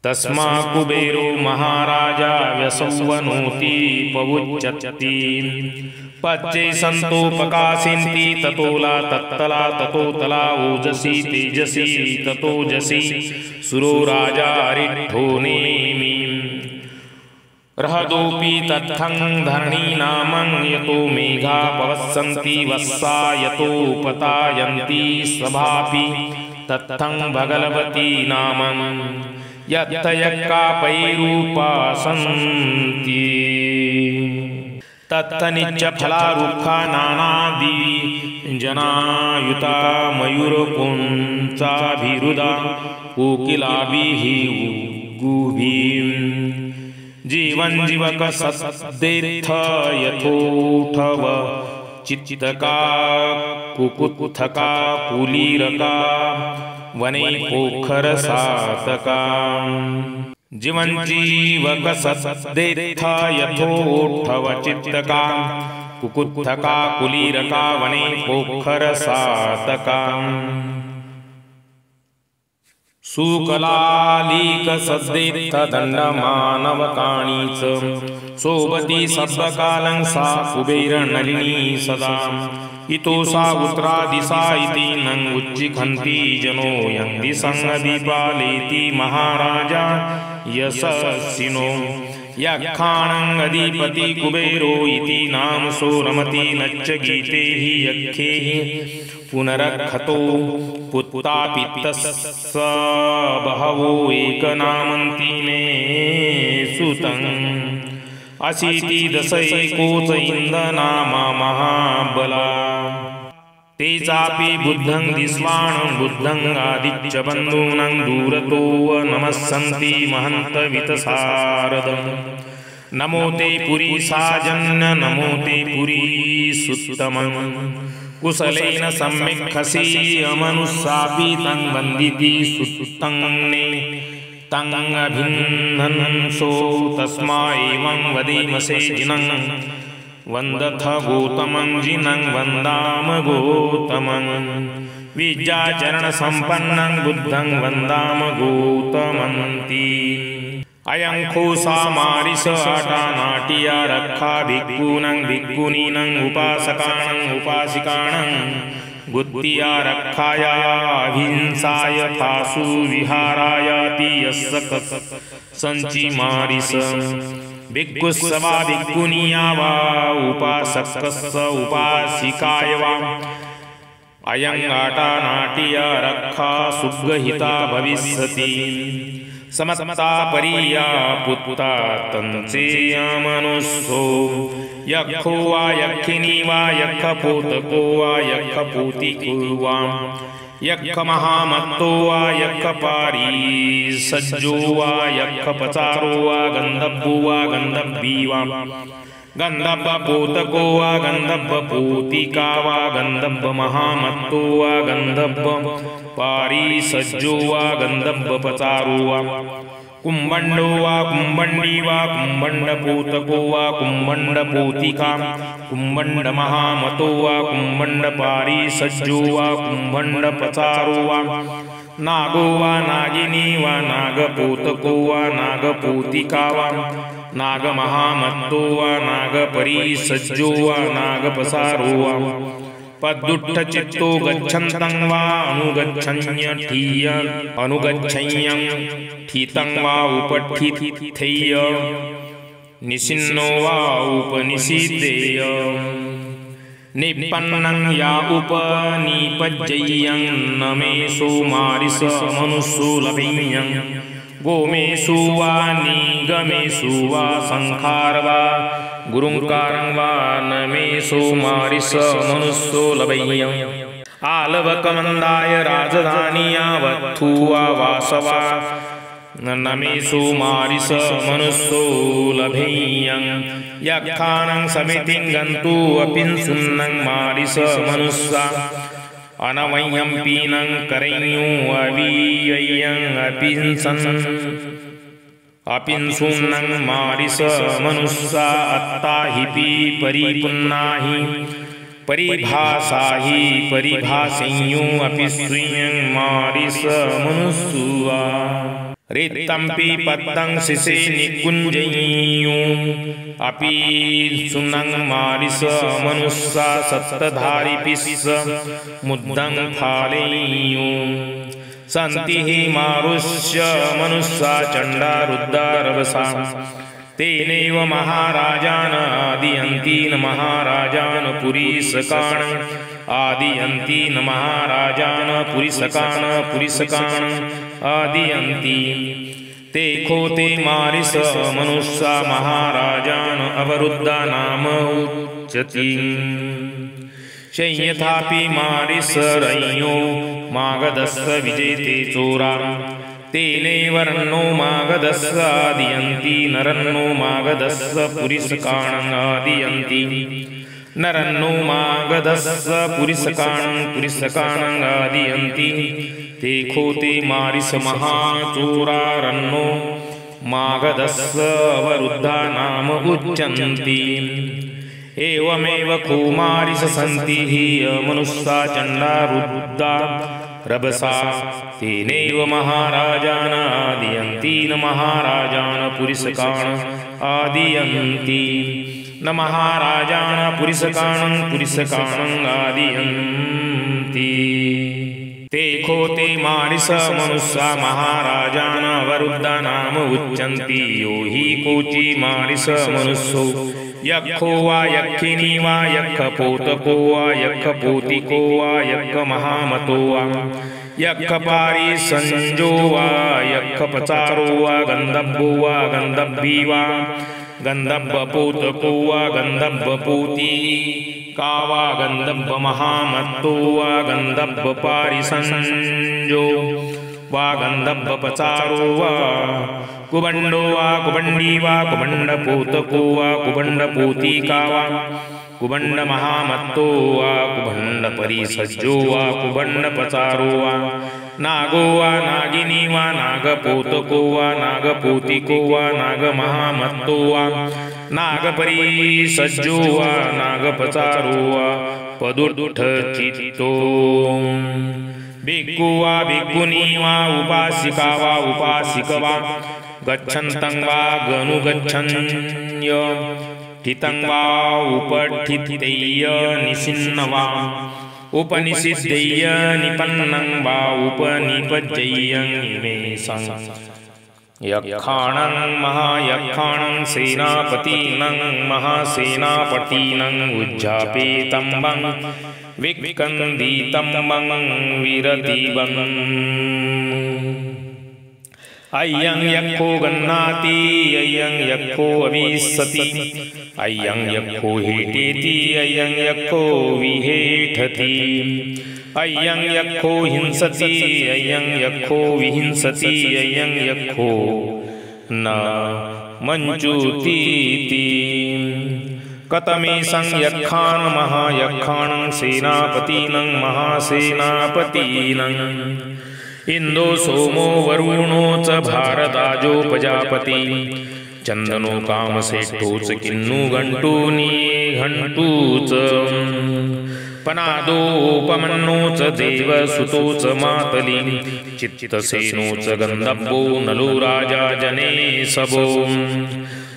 तस्मा कुबेरो महाराजा व्यसंवनोति पवुच्यति पच्चे सन्तोपकाशिन्ति ततोला तत्तला ततोतला ओजसी तेजसी ततोजसी सुरो राजा रिद्धो नेमि रहदोपि तत्थं धरणीनामं यतो मेघा पवस्सन्ति वस्सा यतो पतायन्ति स्वभापि तत्थं भगवती नामं यत्तयक्कापैरूपासन्ति तत्तनित्यफलारुक्खा नानादि जनायुता मयूरपुंसाभिरुदा कोकिलाभिः गुभिः जीवन जीवक सद्देथ यथोठव चित्तका कुकुत्थका पुलीरका वने पोखर सातका जीवन जीवक सद्देथ यथोठव चित्तका कुकुत्थका पुलीरका वने पोखर सातका सुकलालीक सद्देत्थ दण्डमानवकाणी च सोबती सब्बकालं सा कुबेरनलिनी सदा इतो सा उत्तरादिशा इति नं उच्चिखन्ति जनो यं दिशं अभिपालेति महाराजा यशस्विनो यक्षाणं अधिपति कुबेरो इति नाम सो रमति नच्च गीते हि यक्षे पुनरक्षतो पुत्तापितस्स बहवो एकनामन्ति मे सुतम् अशीति दशैकोच इन्दनामा महाबला ते चापि बुद्धं दिस्वाणं बुद्धं आदिच्च बन्धूनं दूरतो नमस्सन्ति महन्तवितसारदम् नमो ते पुरी साजन्न नमो ते पुरी सुत्तमम् कुशलेन सम्यक् अमनुस्सापि तं वन्दिति सुतं ने तं अभिन्नंसो तस्मा एवं वदेमसे जिनं वन्दथ गौतमं जिनं वन्दाम गौतमं विद्याचरण सम्पन्नं बुद्धं वन्दाम गौतमन्ति अयं खोसामारिस अटानाटिया रक्षा भिक्खूनं भिक्खुनीनं उपासकानं उपासिकानं बुद्धिया रक्षाया अहिंसाय फासु विहारायाति यस्य संचिमारिस भिक्खुस्सवा भिक्खुनिया वा उपासकस्स उपासिकाय वा अयं आटानाटिया रक्षा सुगहिता भविष्यति समता परिया पुत्ता तंसेयमनुस्सो यक्षो वा यक्षिणी वा यक्षपूतको वा यक्षपूतिको वा यक्षमहामत्तो वा यक्षपारीसज्जो वा यक्षपचारो वा गन्धर्वो वा गन्धर्वी वा गन्धर्वपूतको वा गन्धर्वपूतिका वा गन्धर्वमहामत्तो वा गन्धर्वपारीसज्जो वा गन्धर्वपचारो वा कुम्भण्डो वा कुम्भण्डी वा कुम्भण्डपूतको वा कुम्भण्डपूतिका कुम्भण्डमहामतो वा कुम्भण्डपारीसज्जो वा कुम्भण्डपचारो वा नागो वा नागिनी वा नागपूतको वा नागपूतिका वा नागमहामत्तो वा नागपरीसज्जो वा नागपसारो वा पद्दुट्ठचित्तो गच्छन्तं वा अनुगच्छन्यं ठितं वा उपठिथेय निसिन्नो वा उपनिषिद्धेय निपन्नं या उपनिपज्जय्यं नमेषु मारिस मनुस्सु लभेयं गोमेषु वा निगमेषु वा संखार वा गुरुंकारं वा नमेषु मारिस मनुस्सो लभेयं आलवकमन्दाय राजधानिया वत्थु वा वासवा नमेषु मारिस मनुस्सो लभेयं यक्षानं समितिं गन्तु अपिंसुन्नं मारिस मनुस्सा अनवयं पीनं करैयो अवीयं अपिंसुन्नं मारिस मनुस्सा अत्ताहिपि परिपुन्नाहि परिभाषाहि परिभाषेयो अपि स्त्रियं मारिस मनुस्सुवा रेत्तंपि पद्दं शिशे निकुञ्जय्यो अपि सुनं मारिस मनुस्सा सत्तधारिपिस्स मुद्दं फालेयो सन्ति हि मारुष्य मनुस्सा चण्डा रुद्रा रवसा तेनैव महाराजान आदियन्ति न महाराजान पुरीसकान् आदियन्ति न महाराजान पुरीसकान् आदियन्ति ते खोते मारिस मनुष्या महाराजान अवरुद्धा नाम उच्यते शय्यथापि मारिसरयो मागधस्य विजेते चोरा तेनैव रन्नो मागधस्य आदियन्ति नरन्नो मागधस्य पुरीसकान् आदियन्ति नरन्नो मागधस्य पुरीसकान् आदियन्ति ते खोते मारिस महाचोरा रन्नो मागधस्य अवरुद्धा नाम उच्यन्ति एवमेव कुमारिस सन्ति हि मनुष्या चण्डा रुद्रा रभसा तेनैव महाराजान आदियन्ति न महाराजान पुरीसकान् आदियन्ति न महाराजान पुरीसकान् आदियन्ति ते खोते मारिस मनुष्या महाराजान अवरुद्धा नाम उच्यन्ति यो हि कोचि मारिस मनुष्यो यक्षो वा यक्षिणी वा यक्षपूतको वा यक्षपूतिको वा यक्षमहामतो वा यक्षपारीसंजो वा यक्षपचारो वा गन्धर्वो वा गन्धर्वी वा गन्धर्वपूतको वा गन्धर्वपूतिका वा गन्धर्वमहामत्तो वा गन्धर्वपारीसंजो वा गन्धर्वपचारो वा कुबण्डो वा कुबण्डी वा कुबण्डपूतको वा कुबण्डपूतिका वा कुबंड महामत्तो वा कुबंड परिसज्जो वा कुबंड पचारो वा नागो वा नागिनी वा नागपोतको वा नागपोतिको वा नागमहामत्तो वा नागपरिसज्जो वा नागपचारो वा पदुत्थितो भिक्खु वा भिक्खुनी वा उपासिका वा उपासिक वा गच्छन्तं वा गनुगच्छन्य हितं वा उपठितेय निसिन्न वा उपनिषिद्धेय निपन्नं वा उपनिपज्जेय निमेषं यक्षाणं महायक्षाणं सेनापतिनं महासेनापतिनं उज्जापेतं वं विकन्दितं वं विरतिवन् अयं यक्षो गन्नाति अयं यक्षो अविशति अयं यक्षो हेटेति अयं यक्षो विहेठति अयं यक्षो हिंसति अयं यक्षो विहिंसति अयं यक्षो न मञ्जुतीति कतमेषं यक्षाण महायक्षाणं सेनापतिनं महासेनापतिनं इंदो सोमो वरुणो च भारदाजो प्रजापति चंदनो कामसेठो च किन्नु घंटूनी घंटू च पनादोपमन्नो च देवसुतो च मातली चित्तसेनो च गंधर्वो नलो राजा जने सबो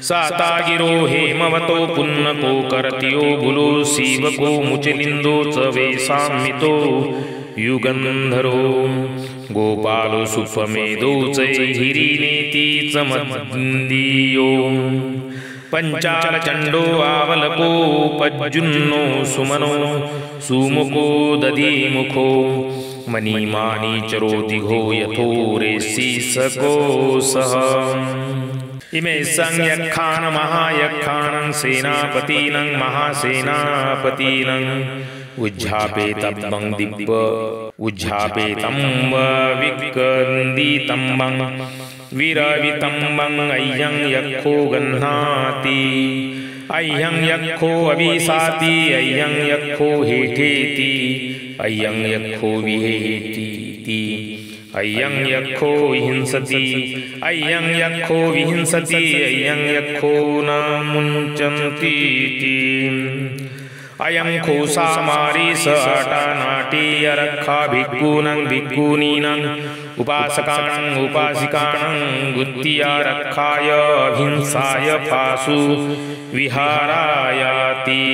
सातागिरो हेमवतो पुन्नको करतियो गुलो शिवको मुचलिंदो च वेशामितो युगंधरो गोपालो सुफमेदो च हिरीनेति च मद्दीयो पंचालचंडो आवलको पज्जुन्नो सुमनो सुमुखो दधिमुखो मणिमानी चरो दिघो यथो रेसी सको सह इमे संयक्षाण महायक्षाणं सेनापतिनं महासेनापतिनं उज्झापेतं दिव्य उज्झापेतं विकन्दितं विरवितं अय्यं यक्षो गह्नाति अय्यं यक्षो अविशाति अय्यं यक्षो हेठेति अय्यं यक्षो विहेति अय्यं यक्षो हिंसति अय्यं यक्षो विहिंसति अय्यं यक्षो न मुञ्चन्तीति अयं खोसामारी स आटानाटी अरक्षा भिक्खूनं भिक्खूनीनं उपासकानं उपासिकानं गुत्तियारक्षाय अहिंसाय फासु विहारायाति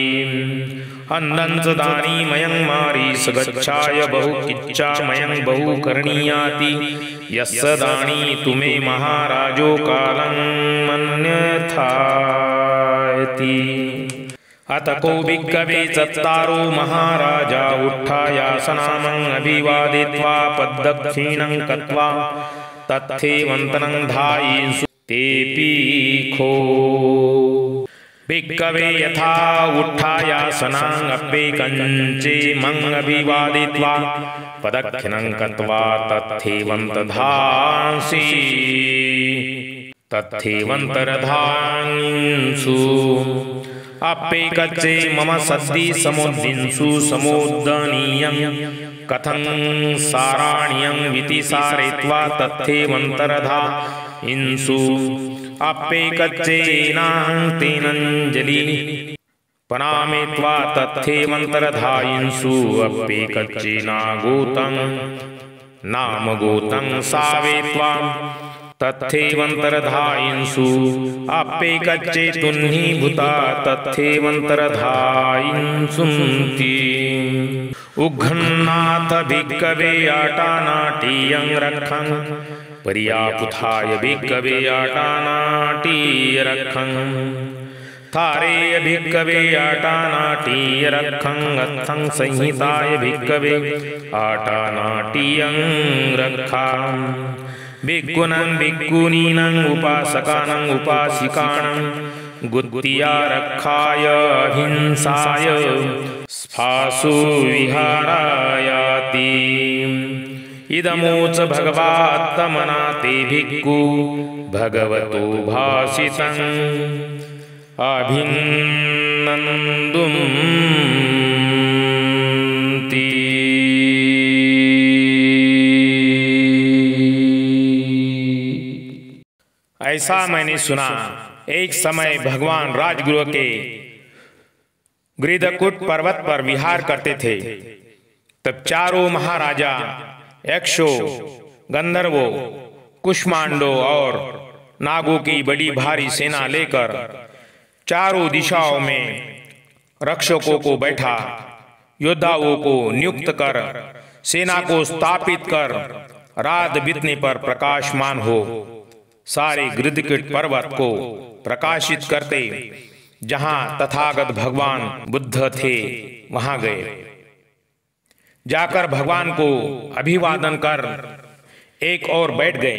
अंदंच दानीमयं मारीस गच्छाय बहुकिच्चामयं बहुकर्णीयाति यस्य दानी तुमे महाराजो कालं मन्यथायति अतको भिक्खवे चत्तारो महाराजा उत्थायासनामं अभिवादित्वा पद्दक्षिणं कृत्वा तथैवन्तनं धायिषु तेऽपि भिक्खवे यथा उत्थायासनां अप्येकञ्चेमं अभिवादित्वा पदक्षिणं कृत्वा तथैवन्तरधांसु अप्येकच्चे मम सद्दि समुद्दिंसु समुद्दनीयं कथं साराण्यं विति सारयित्वा तथैवन्तरधांसु अप्येकच्चेनाहं तेनञ्जलि पनामेत्वा तथैवन्तरधांसु अप्येकच्चेनागोतं नाम गोतं सावेत्वा तथैवन्तरधांसु अप्येकच्चे तुह्नीभूता तथैवन्तरधांसुन्ति उघ्घन्नाथ भिक्खवे आटानाटीयं रक्षं पर्यापुथाय भिक्खवे आटानाटीय रक्षं थारेय भिक्खवे आटानाटीय रक्षं अर्थं संहिताय भिक्खवे आटानाटीयं रक्षां भिक्खूनं भिक्खूनीनं उपासकानं उपासिकानं गुत्तियारक्षाय अहिंसाय स्फासु विहारायाति इदमोच भगवात्तमना ते भिक्खु भगवतो भाषितं अभिन्न नन्दन्ति। ऐसा मैंने सुना, एक समय भगवान राजगृह के गृधकुट पर्वत पर विहार करते थे। तब चारों महाराजा यक्षों, गंधर्वों, कुष्मांडों और नागों की बड़ी भारी सेना लेकर चारों दिशाओं में रक्षकों को बैठा, योद्धाओं को नियुक्त कर, सेना को स्थापित कर, रात बीतने पर प्रकाशमान हो सारे गृधकुट पर्वत को प्रकाशित करते जहां तथागत भगवान बुद्ध थे वहां गए। जाकर भगवान को अभिवादन कर एक और बैठ गए।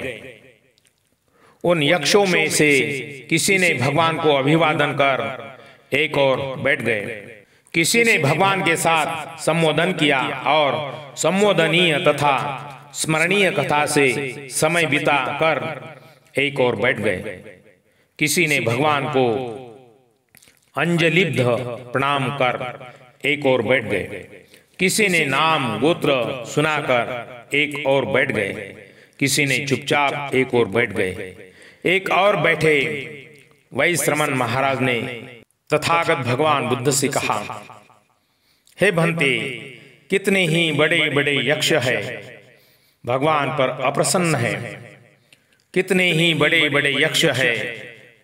उन यक्षों में से किसी ने भगवान को अभिवादन कर एक और बैठ गए। किसी ने भगवान के साथ संबोधन किया और संबोधनीय तथा स्मरणीय कथा से समय बिता कर एक और बैठ गए। किसी ने भगवान को अंजलिबद्ध प्रणाम कर एक और बैठ गए। किसी ने नाम गोत्र सुनाकर एक और बैठ गए। किसी ने चुपचाप एक और बैठ गए। एक और बैठे वैश्रमण महाराज ने तथागत भगवान बुद्ध से कहा, हे भंते, कितने ही बड़े बड़े यक्ष है भगवान पर अप्रसन्न है। कितने ही बड़े बड़े यक्ष है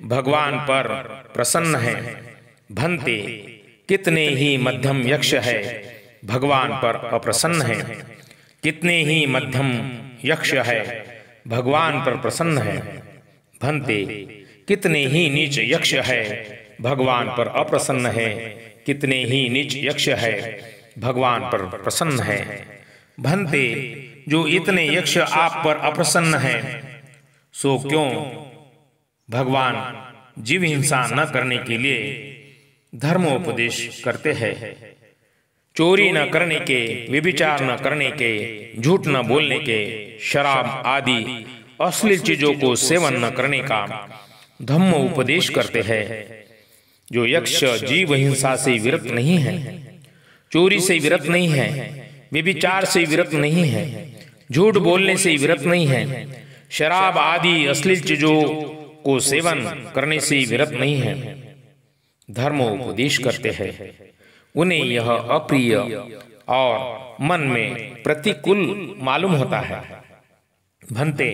भगवान पर प्रसन्न है। भंते, कितने ही मध्यम यक्ष है भगवान पर अप्रसन्न है। कितने ही मध्यम यक्ष है भगवान पर प्रसन्न है। भंते, कितने ही नीच यक्ष है भगवान पर अप्रसन्न है। कितने ही नीच यक्ष है भगवान पर प्रसन्न है। भंते, जो इतने यक्ष आप पर अप्रसन्न है, सो क्यों भगवान जीव हिंसा न करने के लिए धर्मोपदेश करते हैं। चोरी न करने के, व्यभिचार न करने के, झूठ न बोलने के, शराब आदि अश्लील चीजों को सेवन न करने का धम्म उपदेश करते हैं। जो यक्ष जीव हिंसा से विरत नहीं है, चोरी से विरत नहीं है, व्यभिचार से विरत नहीं है, झूठ बोलने से विरत नहीं है, शराब आदि अश्लील चीजों को सेवन करने से विरत नहीं है, धर्म उपदेश करते हैं, उन्हें यह अप्रिय और मन में प्रतिकूल मालूम होता है। भंते,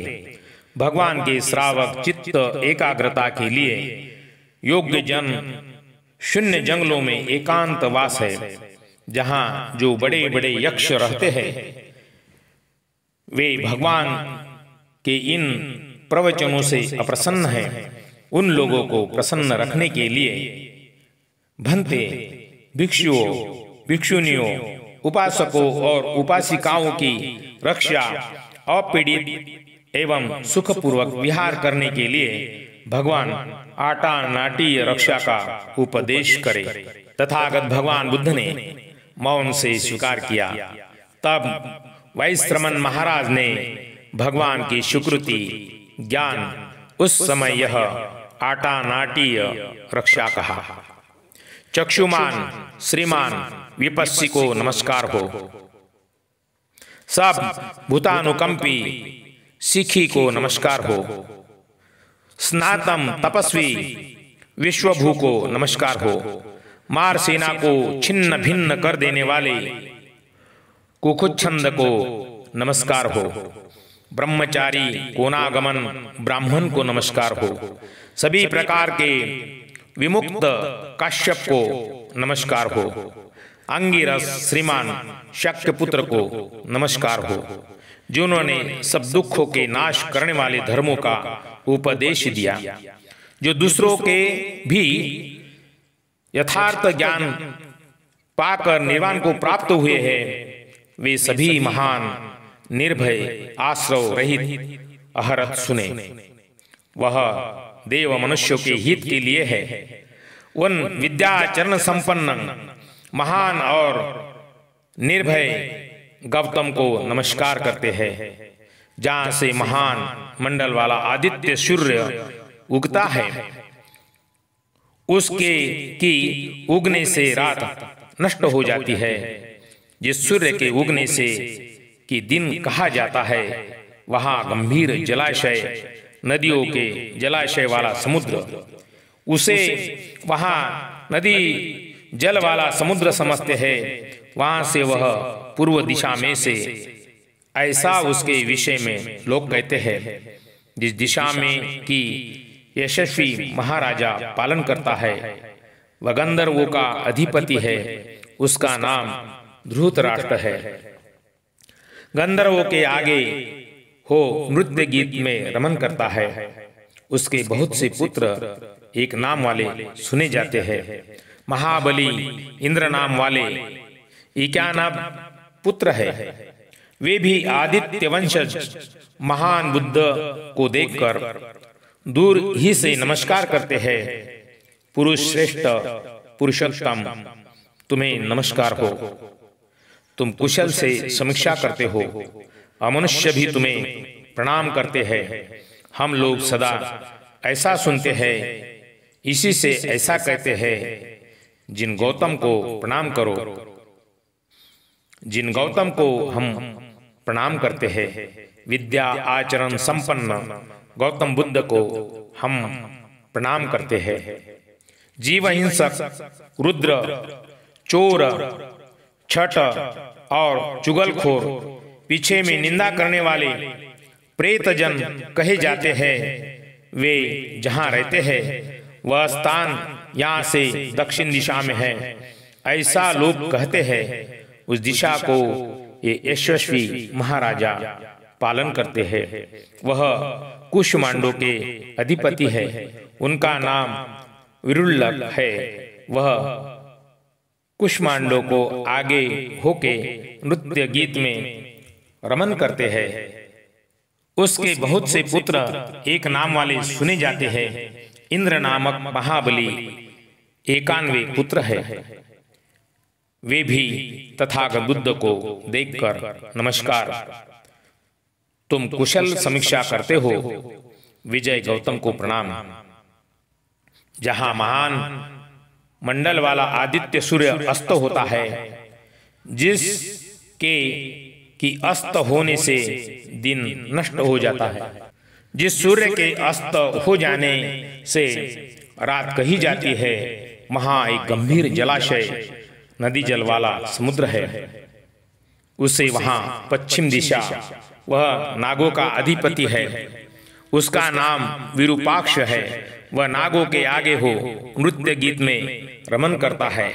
भगवान के श्रावक चित्त एकाग्रता के लिए योग्य जन शून्य जंगलों में एकांत वास है, जहां जो बड़े बड़े यक्ष रहते हैं, वे भगवान के इन प्रवचनों से अप्रसन्न हैं। उन लोगों को प्रसन्न रखने के लिए भंते, भिक्षुओं, भिक्षुनियों, उपासकों और उपासिकाओं की रक्षा, अपीड़ित एवं सुखपूर्वक विहार करने के लिए भगवान आटा नाटीय रक्षा का उपदेश करे। तथागत भगवान बुद्ध ने मौन से स्वीकार किया। तब वैश्रमण महाराज ने भगवान की सुकृति ज्ञान उस समय यह आटा नाटीय रक्षा कहा। चक्षुमान श्रीमान विपस्सी को नमस्कार हो। सब भूतानुकंपी सिखी को नमस्कार हो। स्नातम तपस्वी विश्वभू को नमस्कार हो। मार सेना को छिन्न भिन्न कर देने वाले कुकुच्छंद को नमस्कार हो। ब्रह्मचारी कोनागमन ब्राह्मण को नमस्कार हो। सभी प्रकार के विमुक्त काश्यप को नमस्कार हो। अंगिरस श्रीमान शक्य पुत्र को नमस्कार हो, जिन्होंने सब दुखों के नाश करने वाले धर्मों का उपदेश दिया, जो दूसरों के भी यथार्थ ज्ञान पाकर निर्वाण को प्राप्त हुए हैं। वे सभी महान निर्भय आश्रव रहित अहरत सुने। वह देव मनुष्यों के हित के लिए है। उन विद्याचरण संपन्न महान और निर्भय गौतम को नमस्कार करते हैं, जहां से महान मंडल वाला आदित्य सूर्य उगता है। उसके की उगने से रात नष्ट हो जाती है। जिस सूर्य के उगने से कि दिन कहा जाता है, वहाँ गंभीर जलाशय, नदियों के जलाशय वाला समुद्र, उसे वहाँ नदी जल वाला समुद्र समझते हैं। वहाँ से वह पूर्व दिशा में से, ऐसा उसके विषय में लोग कहते हैं। जिस दिशा में कि यशस्वी महाराजा पालन करता है, वह गंधर्वों का अधिपति है, उसका नाम धृतराष्ट्र है। गंधर्वों के आगे हो नृत्य गीत में रमन करता है। उसके बहुत से पुत्र एक नाम वाले सुने जाते हैं। महाबली इंद्र नाम वाले 51 पुत्र है। वे भी आदित्य वंशज महान बुद्ध को देखकर दूर ही से नमस्कार करते हैं। पुरुष श्रेष्ठ पुरुषोत्तम, तुम्हें नमस्कार हो। तुम कुशल से समीक्षा करते हो। अमनुष्य भी तुम्हें प्रणाम करते हैं। हम लोग सदा ऐसा सुनते हैं, इसी से ऐसा कहते हैं, जिन गौतम को प्रणाम करो। जिन गौतम को हम प्रणाम करते हैं, विद्या आचरण संपन्न गौतम बुद्ध को हम प्रणाम करते हैं। जीव हिंसक, रुद्र, चोर, छठ और चुगलखोर, पीछे में निंदा करने वाले प्रेतजन कहे जाते हैं। वे जहाँ रहते हैं वह स्थान यहाँ से दक्षिण दिशा में है, ऐसा लोग कहते हैं। उस दिशा को ये यशस्वी महाराजा पालन करते हैं। वह कुष्मांडों के अधिपति है। उनका नाम विरुल्लक है। वह कुष्मांडों को आगे होके नृत्य गीत में रमन करते हैं। उसके बहुत से पुत्र एक नाम वाले सुने जाते हैं। इंद्र नामक महाबली 91 पुत्र है। वे भी तथागत बुद्ध को देखकर नमस्कार, तुम कुशल समीक्षा करते हो। विजय गौतम को प्रणाम। जहां महान मंडल वाला आदित्य सूर्य अस्त होता है, जिसके कि अस्त होने से दिन नष्ट हो जाता है। जिस सूर्य के अस्त हो जाने से रात कही जाती है, वहां एक गंभीर जलाशय, नदी जल वाला समुद्र है। उसे वहां पश्चिम दिशा, वह नागों का अधिपति है। उसका नाम विरूपाक्ष है। वह नागों के आगे हो नृत्य गीत में रमन करता है।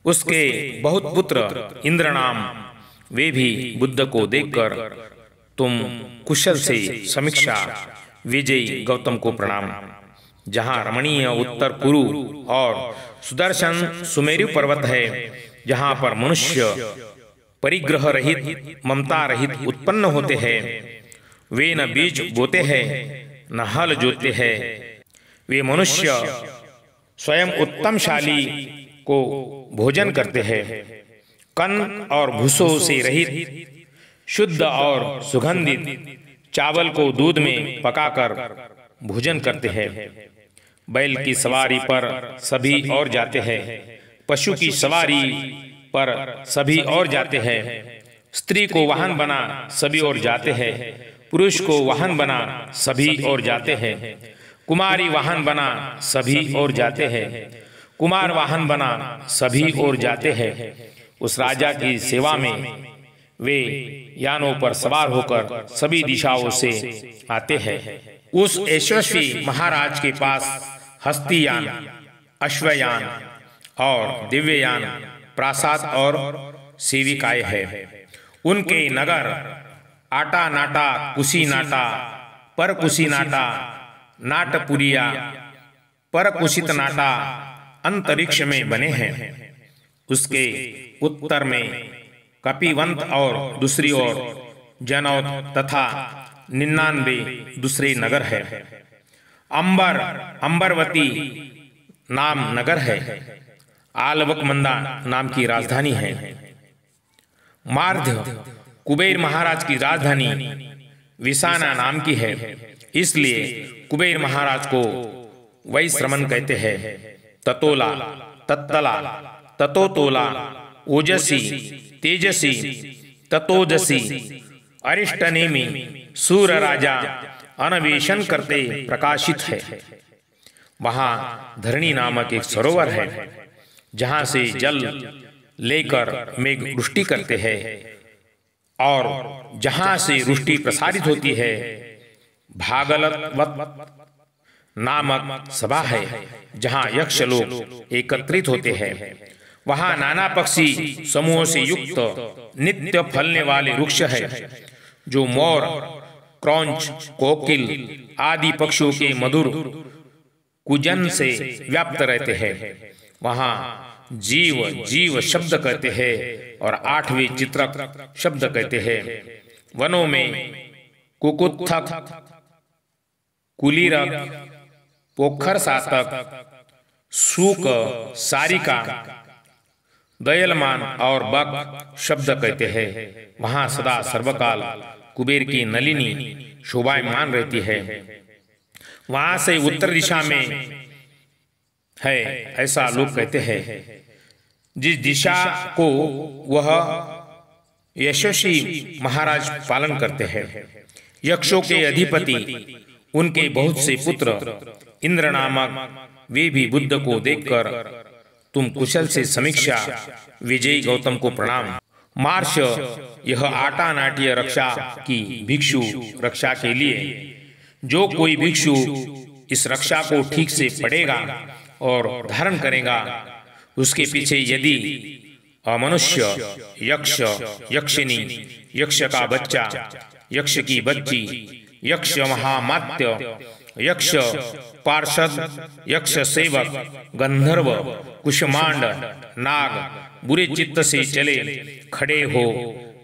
उसके बहुत पुत्र इंद्र नाम, वे भी बुद्ध को देखकर तुम कुशल से समीक्षा, विजयी गौतम को प्रणाम। जहाँ रमणीय उत्तर कुरु और सुदर्शन सुमेरु पर्वत है, जहाँ पर मनुष्य परिग्रह रहित, ममता रहित उत्पन्न होते हैं। वे न बीज बोते हैं न हल जोतते हैं। वे मनुष्य स्वयं उत्तमशाली को भोजन करते हैं। कन और भूसों से रहित, शुद्ध और सुगंधित चावल को दूध में पकाकर भोजन करते हैं। बैल की सवारी पर सभी और जाते हैं। पशु की सवारी पर सभी और जाते हैं। स्त्री को वाहन बना सभी और जाते हैं। पुरुष को वाहन बना सभी और जाते हैं। कुमारी वाहन बना सभी और जाते हैं। कुमार वाहन बना सभी और जाते हैं। उस राजा की सेवा में वे यानों पर सवार होकर सभी दिशाओं से आते हैं। उस यशस्वी महाराज के पास हस्तियान, अश्वयान और दिव्ययान, प्रासाद और सेविकाएं हैं। उनके नगर आटा नाटा, कुशीनाटा, पर कुशीनाटा, नाटपुरिया, पर कुशित नाटा अंतरिक्ष में बने हैं। उसके उत्तर में कपिवंत और दूसरी ओर जनौद तथा 99 दूसरे नगर है। अंबरवती नाम नगर है। आलवकमंदा नाम की राजधानी है। मार्ध कुबेर महाराज की राजधानी विसाना नाम की है। इसलिए कुबेर महाराज को वैश्रमण कहते हैं। ततोला, तत्तला, ततोतोला, ओजसी, तेजसी, ततोजसी, अरिष्टनेमी, सूर्य राजा अन्वेषण करते प्रकाशित है। वहां धरणी नामक एक सरोवर है, जहां से जल लेकर मेघ वृष्टि करते हैं, और जहां से वृष्टि प्रसारित होती है। भागलवत नामक सभा है, जहां यक्ष लोग एकत्रित होते हैं। वहां नाना पक्षी समूहों से युक्त नित्य फलने वाले वृक्ष है, जो मोर, क्रौंच, कोकिल आदि पक्षियों के मधुर कुजन से व्याप्त रहते हैं। वहां जीव जीव शब्द कहते हैं और 8वें चित्रक शब्द कहते हैं। वनों में कुकुत्थक, कुलीरक, पोखर सातक, सूक, सारिका, दयलमान और बक शब्द कहते हैं। वहां सदा सर्वकाल कुबेर की नलिनी शोभायमान रहती है। वहां से उत्तर दिशा में है, ऐसा लोग कहते हैं। जिस दिशा को वह यशस्वी महाराज पालन करते हैं। यक्षों के अधिपति, उनके बहुत से पुत्र इंद्र नामक, वे भी बुद्ध को देखकर तुम कुशल से समीक्षा। विजयी गौतम को प्रणाम। मार्श, यह आटा नाट्य रक्षा की भिक्षु रक्षा के लिए, जो कोई भिक्षु इस रक्षा को ठीक से पढ़ेगा और धारण करेगा, उसके पीछे यदि अमनुष्य, यक्ष, यक्षिनी, यक्ष का बच्चा, यक्ष की बच्ची, यक्ष महामात्य, यक्ष पार्षद, यक्ष सेवक, गंधर्व, कुष्मांड, नाग बुरे चित्त से चले, खड़े हो,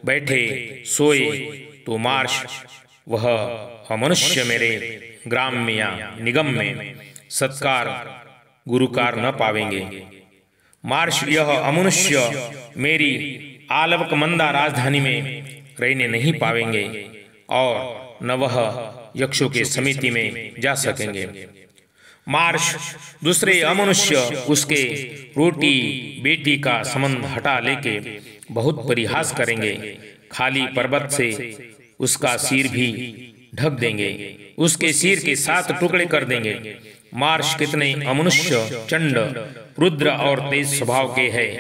बैठे, सोए, तो मार्श वह अमनुष्य मेरे ग्राम में या निगम में सत्कार गुरुकार न पावेंगे। मार्श, यह अमनुष्य मेरी आलवक मंदा राजधानी में रहने नहीं पावेंगे, और न वह यक्षों के समिति में जा सकेंगे। मार्श, दूसरे अमनुष्य उसके रोटी बेटी का संबंध हटा लेके बहुत परिहास करेंगे, खाली पर्वत से उसका सिर भी ढक देंगे, उसके सिर के 7 टुकड़े कर देंगे। मार्श, कितने अमनुष्य चंड, रुद्र और तेज स्वभाव के हैं।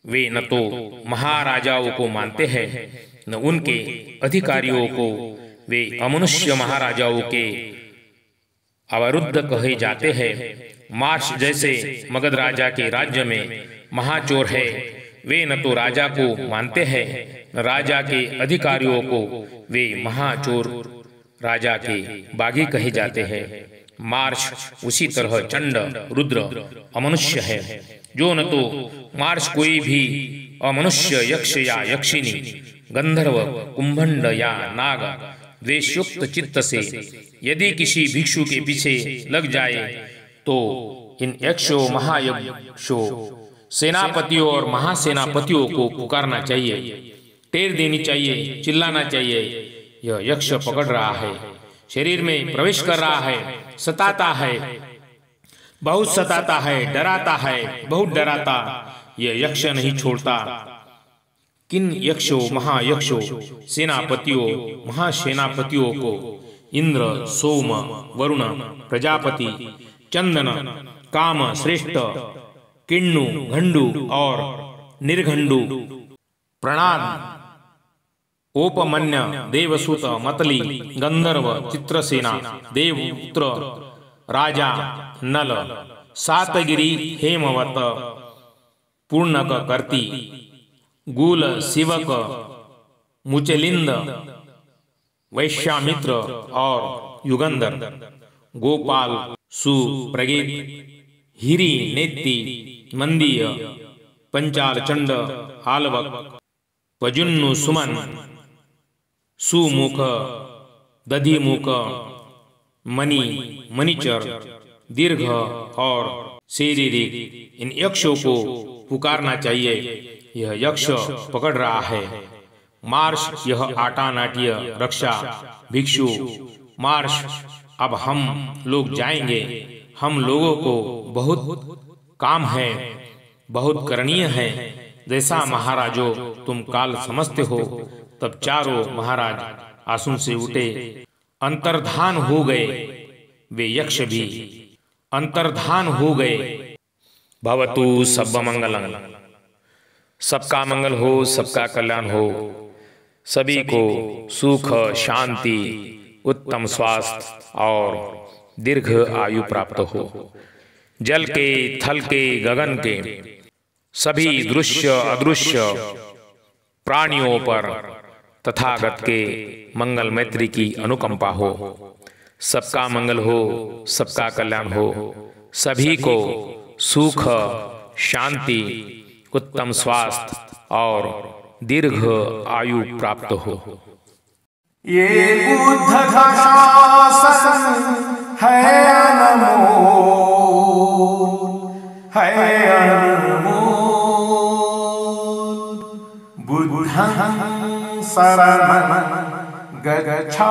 वे न तो महाराजाओं को मानते हैं, न उनके अधिकारियों को। वे अमनुष्य महाराजाओं के अवरुद्ध कहे जाते हैं। मार्श, जैसे मगध राजा के राज्य में महाचोर है, वे न तो राजा को मानते हैं, न राजा के अधिकारियों को। वे महाचोर राजा के बागी कहे जाते हैं। मार्श, उसी तरह चंड, रुद्र अमनुष्य है, जो न तो मार्श कोई भी अमनुष्य यक्ष या यक्षिनी, गंधर्व, कुंभंड या नाग द्वेषयुक्त चित्त से यदि किसी भिक्षु के पीछे लग जाए, तो इन यक्षों, महायक्षों, सेनापतियों और महासेनापतियों को पुकारना चाहिए, टेर देनी चाहिए, चिल्लाना चाहिए, यह यक्ष पकड़ रहा है, शरीर में प्रवेश कर रहा है, सताता है, बहुत सताता है, डराता है, बहुत डराता, यह यक्ष नहीं छोड़ता। किन यक्षों, महायक्षों, सेनापतियों, महासेनापतियों को इंद्र, सोम, वरुण, प्रजापति, चंदन, काम, श्रेष्ठ, किन्नु, घंडू और निर्घंडू, प्रणाद, ओपमन्य, देवसुत, मतली, गंधर्व, चित्रसेना, देवपुत्र, राजा, नल, सातगिरी, हेमवत, पूर्णक, कर्ती, गुल, शिवक, मुचलिंद, वैश्यामित्र और युगंधर, गोपाल, सुप्रगीत, हिरी, नेत्ति, मंदीय, पंचाल, चंड, आलवक, वजुन्नु, सुमन, सुमुख, दधिमुख, मणि, मणिचर, दीर्घ और शारीरिक, इन यक्षों को पुकारना चाहिए, यह यक्ष पकड़ रहा है। मार्श, यह आटा नाट्य रक्षा भिक्षु। मार्श, अब हम लोग जाएंगे, हम लोगों को बहुत काम है, बहुत करणीय है। जैसा महाराजो तुम काल समझते हो। तब चारों महाराज आसन से उठे, अंतर्धान हो गए। वे यक्ष भी अंतर्धान हो गए। भवतु सब मंगलम, सबका मंगल हो, सबका कल्याण हो, सभी को सुख शांति उत्तम स्वास्थ्य और दीर्घ आयु प्राप्त हो। जल के, थल के, गगन के सभी दृश्य अदृश्य प्राणियों पर तथागत के मंगल मैत्री की अनुकंपा हो। सबका मंगल हो, सबका कल्याण हो, सभी को सुख शांति उत्तम स्वास्थ्य और दीर्घ आयु प्राप्त हो। ये बुद्ध का शासन है अनमोल, है अनमोल। बुद्धं शरणं गच्छामि।